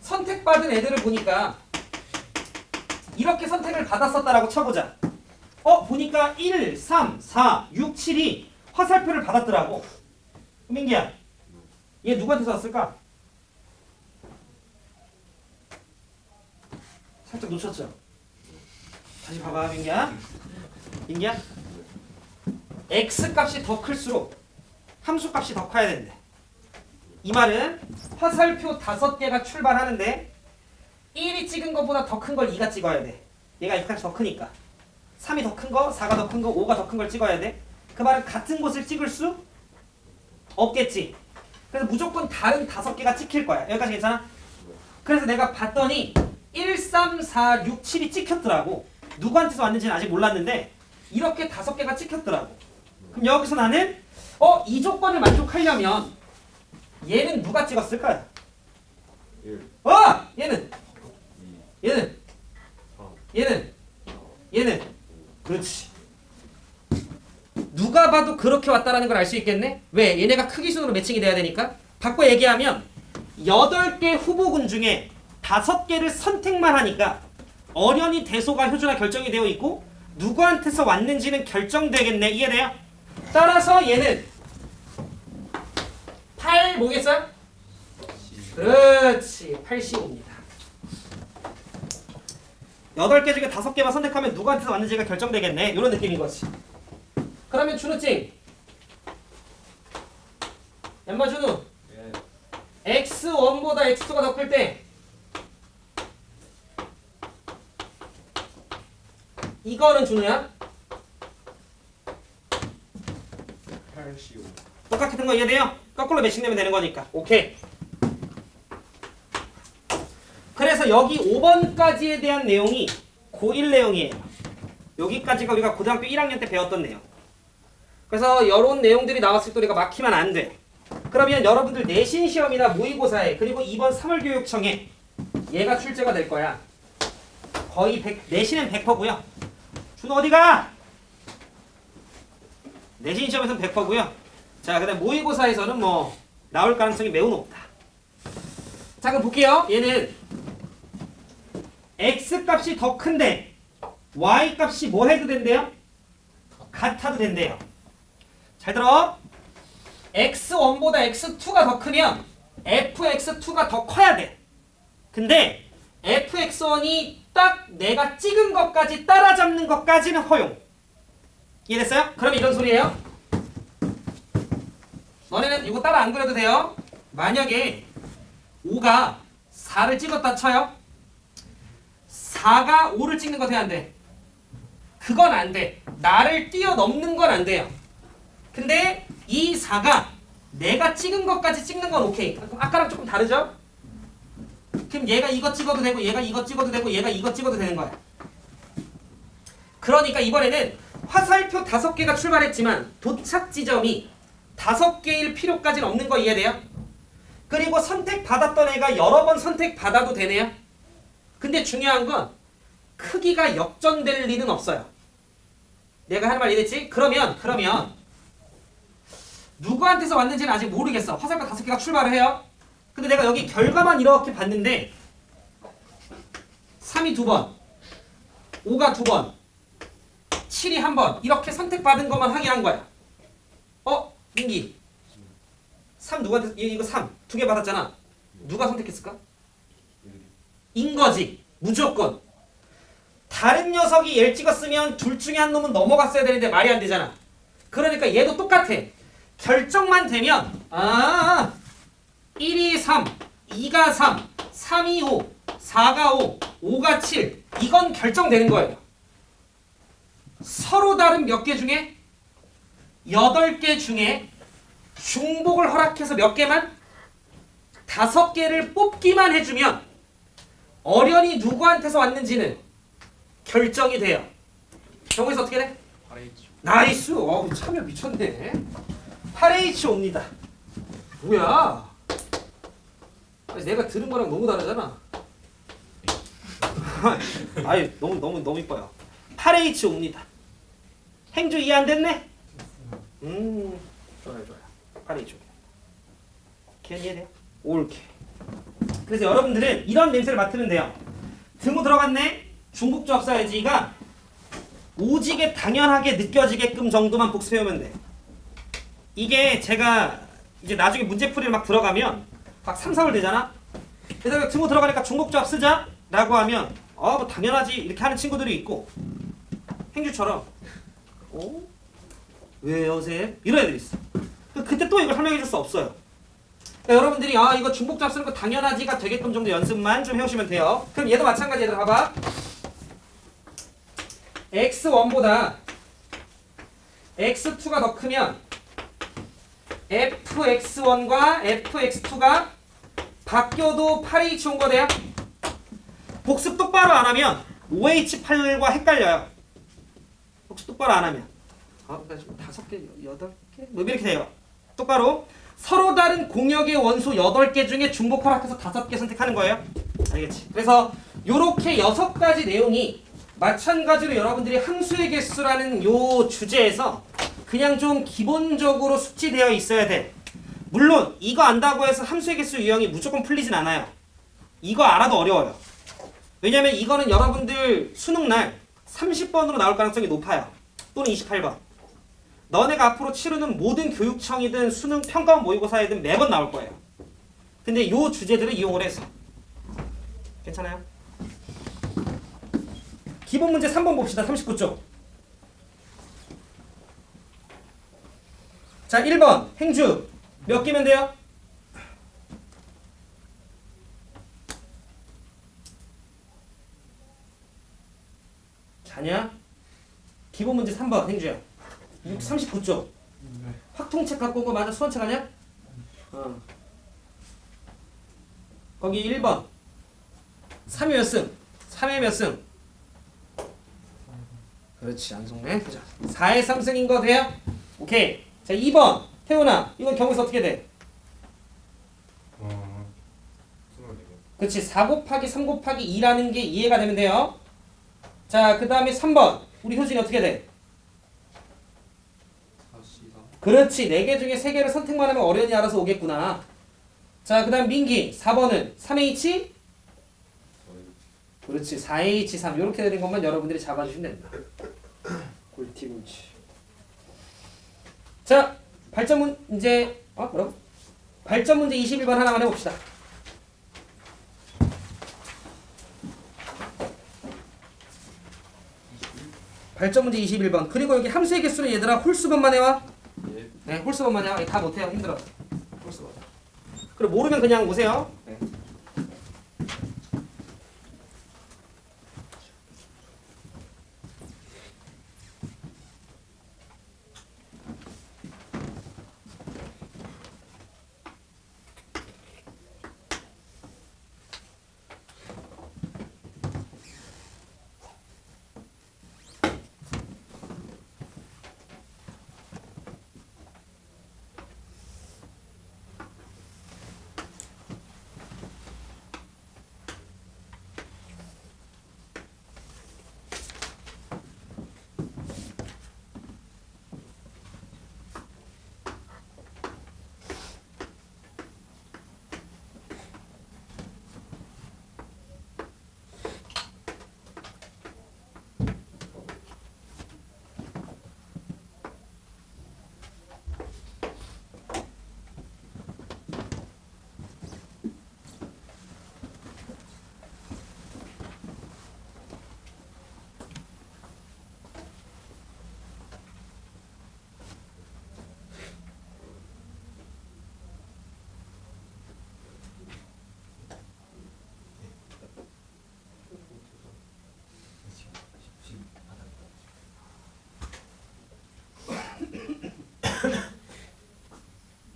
선택받은 애들을 보니까 이렇게 선택을 받았었다라고 쳐보자. 보니까 1, 3, 4, 6, 7이 화살표를 받았더라고. 민기야, 얘 누구한테서 왔을까? 살짝 놓쳤죠? 다시 봐봐, 민기야. 민기야, x 값이 더 클수록 함수 값이 더 커야 된대. 이 말은 화살표 5개가 출발하는데 1이 찍은 것보다 더 큰 걸 2가 찍어야 돼. 얘가 x 값이 더 크니까. 3이 더 큰 거, 4가 더 큰 거, 5가 더 큰 걸 찍어야 돼. 그 말은 같은 곳을 찍을 수 없겠지. 그래서 무조건 다른 5개가 찍힐 거야. 여기까지 괜찮아? 그래서 내가 봤더니 1, 3, 4, 6, 7이 찍혔더라고. 누구한테서 왔는지는 아직 몰랐는데 이렇게 5개가 찍혔더라고. 그럼 여기서 나는 이 조건을 만족하려면 얘는 누가 찍었을까요? 1, 얘는 2, 얘는 3, 얘는 그렇지. 누가 봐도 그렇게 왔다라는 걸 알 수 있겠네? 왜? 얘네가 크기 순으로 매칭이 돼야 되니까. 바꿔 얘기하면 8개 후보군 중에 5개를 선택만 하니까 어련히 대소가 효주나 결정이 되어 있고 누구한테서 왔는지는 결정되겠네. 이해돼요? 따라서 얘는 8 뭐겠어요? 그렇지. 85입니다. 8개 중에 5개만 선택하면 누구한테서 왔는지가 결정되겠네. 이런 느낌인 거지. 그러면 준우찡, 엠마 준우, 예, x1보다 x2가 더 클 때 이거는 준우야? 85, 똑같은 거 이해돼요? 거꾸로 매칭되면 되는 거니까. 오케이. 그래서 여기 5번까지에 대한 내용이 고1 내용이에요. 여기까지가 우리가 고등학교 1학년 때 배웠던 내용. 그래서 이런 내용들이 나왔을 때 우리가 막히면 안 돼. 그러면 여러분들 내신 시험이나 모의고사에 그리고 이번 3월 교육청에 얘가 출제가 될 거야. 거의 100, 내신은 100%고요. 준호 어디가? 내신 시험에서는 100%고요. 자, 그다음 모의고사에서는 뭐 나올 가능성이 매우 높다. 자, 그럼 볼게요. 얘는 x 값이 더 큰데 y 값이 뭐 해도 된대요? 같아도 된대요. 잘 들어. x1보다 x2가 더 크면 fx2가 더 커야 돼. 근데 fx1이 딱 내가 찍은 것까지 따라잡는 것까지는 허용. 이해됐어요? 그럼 이런 소리예요. 너네는 이거 따라 안 그려도 돼요. 만약에 5가 4를 찍었다 쳐요. 4가 5를 찍는 거 돼, 안 돼? 그건 안 돼. 나를 뛰어넘는 건 안 돼요. 근데 이 4가 내가 찍은 것까지 찍는 건 오케이. 그럼 아까랑 조금 다르죠? 그럼 얘가 이거 찍어도 되고 얘가 이거 찍어도 되고 얘가 이거 찍어도 되는 거야. 그러니까 이번에는 화살표 5개가 출발했지만 도착 지점이 5개일 필요까지는 없는 거 이해돼요? 그리고 선택받았던 애가 여러 번 선택받아도 되네요? 근데 중요한 건 크기가 역전될 리는 없어요. 내가 하는 말 이해됐지? 그러면 누구한테서 왔는지는 아직 모르겠어. 화살표 5개가 출발을 해요. 근데 내가 여기 결과만 이렇게 봤는데 3이 2번, 5가 2번, 7이 1번 이렇게 선택받은 것만 확인한 거야. 민기 3 누구한테 이거 3 두 개 받았잖아. 누가 선택했을까? 1, 인 거지. 무조건. 다른 녀석이 얘를 찍었으면 둘 중에 한 놈은 넘어갔어야 되는데 말이 안 되잖아. 그러니까 얘도 똑같아. 결정만 되면 1이 3, 2가 3, 3이 5, 4가 5, 5가 7 이건 결정되는 거예요. 서로 다른 몇 개 중에 8개 중에 중복을 허락해서 몇 개만 5개를 뽑기만 해주면 어련히 누구한테서 왔는지는 결정이 돼요. 경우에서 어떻게 돼? 8H, 나이스. 참여 미쳤네. 8H 옵니다. 뭐야? 아니, 내가 들은 거랑 너무 다르잖아. 아유 너무 이뻐요. 8H 옵니다. 행주 이해 안 됐네? 좋아요. 8H 옵니다. 오케이, 이해돼요? 옳게. 그래서 여러분들은 이런 냄새를 맡으면 돼요. 등호 들어갔네? 중복조합 써야지. 이가 오지게 당연하게 느껴지게끔 정도만 복습해오면 돼. 이게 제가 이제 나중에 문제풀이를 막 들어가면 막 3, 4월 되잖아? 그래서 등호 들어가니까 중복조합 쓰자 라고 하면 뭐 당연하지 이렇게 하는 친구들이 있고 행주처럼 왜요 쌤? 이런 애들이 있어. 그때 또 이걸 설명해 줄 수 없어요. 그러니까 여러분들이 이거 중복조합 쓰는 거 당연하지가 되게끔 정도 연습만 좀 해오시면 돼요. 그럼 얘도 마찬가지. 얘들아 봐봐. x1보다 x2가 더 크면 fx1과 fx2가 바뀌어도 8h 온 거돼요? 복습 똑바로 안 하면 5h8과 헷갈려요. 복습 똑바로 안 하면 그러니까 지금 5개, 8개 뭐 이렇게 돼요. 똑바로 서로 다른 공역의 원소 8개 중에 중복 허락해서 5개 선택하는 거예요. 알겠지? 그래서 요렇게 6가지 내용이 마찬가지로 여러분들이 함수의 개수라는 요 주제에서 그냥 좀 기본적으로 숙지되어 있어야 돼. 물론 이거 안다고 해서 함수의 개수 유형이 무조건 풀리진 않아요. 이거 알아도 어려워요. 왜냐면 이거는 여러분들 수능날 30번으로 나올 가능성이 높아요. 또는 28번. 너네가 앞으로 치르는 모든 교육청이든 수능 평가원 모의고사이든 매번 나올 거예요. 근데 요 주제들을 이용을 해서 괜찮아요? 기본 문제 3번 봅시다. 39쪽. 자, 1번 행주 몇 개면 돼요? 자냐? 기본 문제 3번 행주야. 39쪽. 확통책 갖고 온 거 맞아? 수원책 아니야? 거기 1번 3회 몇 승? 3회 몇 승? 그렇지, 안 속네. 보자. 4회 3승인 거 돼요? 오케이. 자, 2번 태훈아, 이건 경우에서 어떻게 돼? 24개. 그렇지, 4 곱하기 3 곱하기 2라는 게 이해가 되면 돼요. 자, 그 다음에 3번 우리 효진이 어떻게 돼? 4시다. 그렇지, 4개 중에 3개를 선택만 하면 어련히 알아서 오겠구나. 자, 그 다음 민기 4번은 3H? 그렇지, 4H3 이렇게 되는 것만 여러분들이 잡아주시면 됩니다. 꿀팁. 자, 발전 문제 뭐라고? 발전 문제 21번 하나만 해봅시다. 발전 문제 21번. 그리고 여기 함수의 개수는 얘들아 홀수번만 해와. 예. 네, 홀수번만 해와. 다 못해요. 힘들어. 홀수번. 그리고 모르면 그냥 오세요. 네.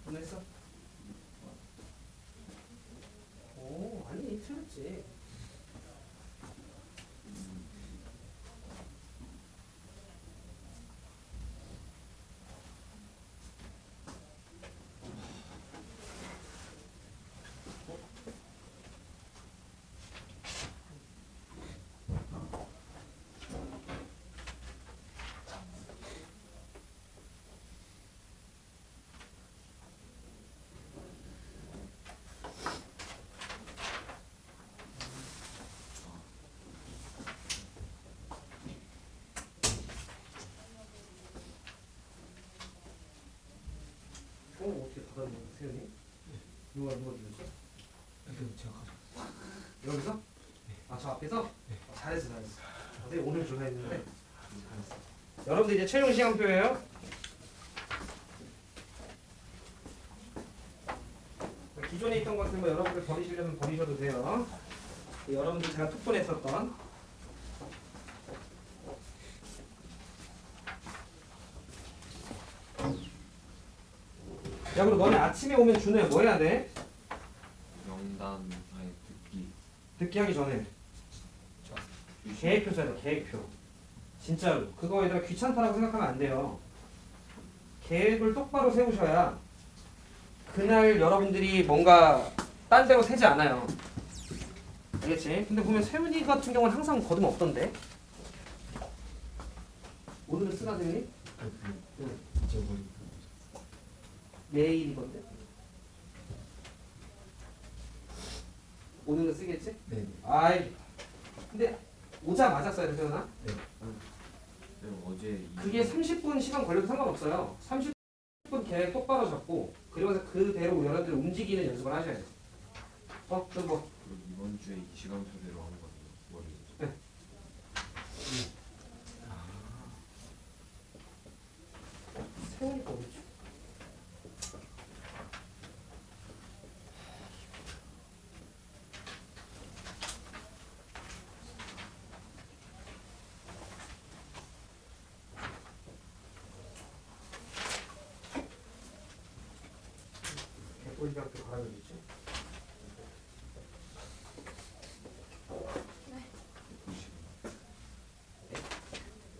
보냈어? 오, 아니, 틀렸지. 어떻게 받았냐 세연이? 누가 들었어? 이거 제가 가져. 여기서? 아 저 앞에서? 잘했어. 어제 오늘 조사했는데 잘했어. 여러분들 이제 최종 시간표예요. 기존에 있던 것들 뭐 여러분들 버리시려면 버리셔도 돼요. 여러분들 제가 톡 보냈었던 야 그럼 너네 아침에 오면 준호야 뭐 해야 돼? 명단 아니 듣기. 듣기 하기 전에 계획표 써야 돼. 계획표 진짜로 그거 얘들아 귀찮다라고 생각하면 안 돼요. 계획을 똑바로 세우셔야 그날 여러분들이 뭔가 딴 데로 새지 않아요. 알겠지? 근데 보면 세훈이 같은 경우는 항상 거둠 없던데. 오늘은 쓰나 세훈이? 응. 저번에 매일이던데. 오늘은 쓰겠지? 네. 아이 근데 오자마자 써야 돼 세훈아. 네. 그럼 어제 그게 30분 시간 걸려도 상관없어요. 30분 계획 똑바로 잡고 그러면서 그대로 여러분들 움직이는 연습을 하셔야 돼요. 또 뭐? 이번 주에 이 시간표대로 하는 거예요. 머리. 세우니까 어디지? 개꿀이랑 또 갈아주겠지?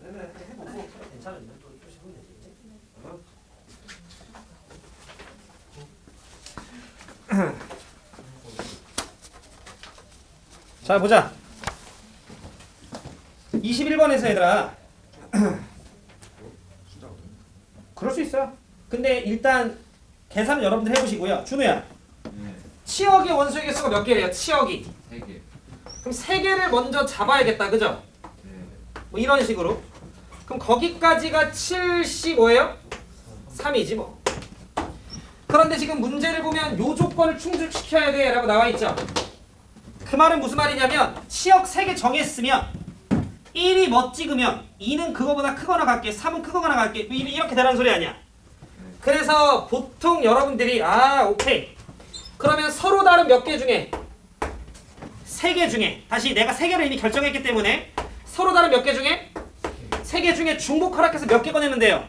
네네 해보고 괜찮은데 또 시면 되지. 어? 자 보자. 21번에서 얘들아 그럴 수 있어요. 근데 일단 계산을 여러분들 해보시고요. 준우야 네. 치역의 원소의 개수가 몇 개래요? 치역이 3개. 그럼 3개를 먼저 잡아야겠다 그죠? 네. 뭐 이런 식으로 그럼 거기까지가 7시 뭐예요? 3이지 뭐. 그런데 지금 문제를 보면 요 조건을 충족시켜야 돼 라고 나와있죠. 그 말은 무슨 말이냐면 치역 3개 정했으면 1이 뭐 찍으면 2는 그거보다 크거나 같게 3은 크거나 같게 이렇게 되라는 소리 아니야. 그래서 보통 여러분들이 오케이 그러면 서로 다른 몇 개 중에 3개 중에 다시 내가 3개를 이미 결정했기 때문에 서로 다른 몇 개 중에 3개 중에 중복 허락해서 몇 개 꺼내면 돼요?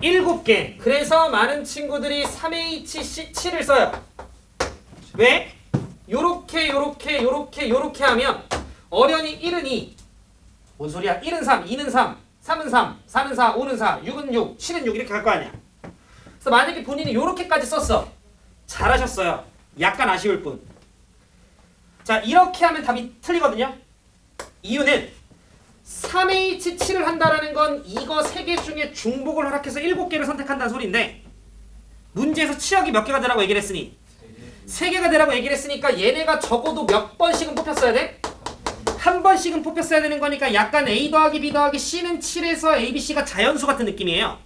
7개. 그래서 많은 친구들이 3H7을 써요. 왜? 요렇게 하면 어련히 1은 2 뭔 소리야? 1은 3, 2는 3, 3은 3, 4는 4, 5는 4, 6은 6, 7은 6 이렇게 갈 거 아니야. 그래서 만약에 본인이 요렇게까지 썼어. 잘하셨어요. 약간 아쉬울 뿐. 자 이렇게 하면 답이 틀리거든요. 이유는 3H7을 한다라는 건 이거 3개 중에 중복을 허락해서 7개를 선택한다는 소리인데 문제에서 치역이 몇 개가 되라고 얘기를 했으니 3개가 되라고 얘기를 했으니까 얘네가 적어도 몇 번씩은 뽑혔어야 돼? 한 번씩은 뽑혔어야 되는 거니까 약간 A 더하기 B 더하기 C는 7에서 A, B, C가 자연수 같은 느낌이에요.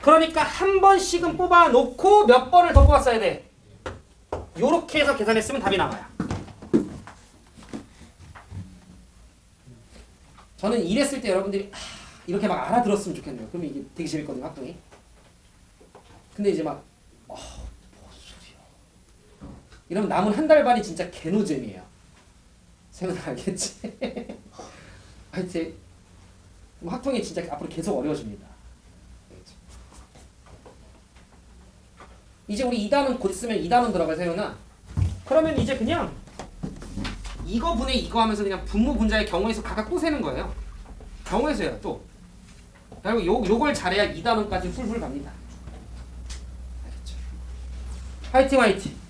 그러니까 한 번씩은 뽑아놓고 몇 번을 더 뽑았어야 돼. 요렇게 해서 계산했으면 답이 나와요. 저는 이랬을 때 여러분들이 이렇게 막 알아들었으면 좋겠네요. 그러면 이게 되게 재밌거든요, 활동이. 근데 이제 막 뭔 소리야. 이러면 남은 한 달 반이 진짜 개노잼이에요. 세훈 알겠지? 하여튼 학통이 진짜 앞으로 계속 어려워집니다. 알겠지? 이제 우리 2단원 곧 있으면 2단원 들어가 세훈아. 그러면 이제 그냥 이거 분의 이거 하면서 그냥 분모 분자의 경우에서 각각 또 세는 거예요. 경우에서요 또. 그리고 요걸 잘해야 2단원까지 훌훌 갑니다. 알겠죠? 화이팅 화이팅.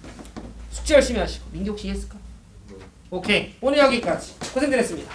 숙제 열심히 하시고. 민기 혹시 이해했을까? 오케이 오늘 여기까지 고생들 했습니다.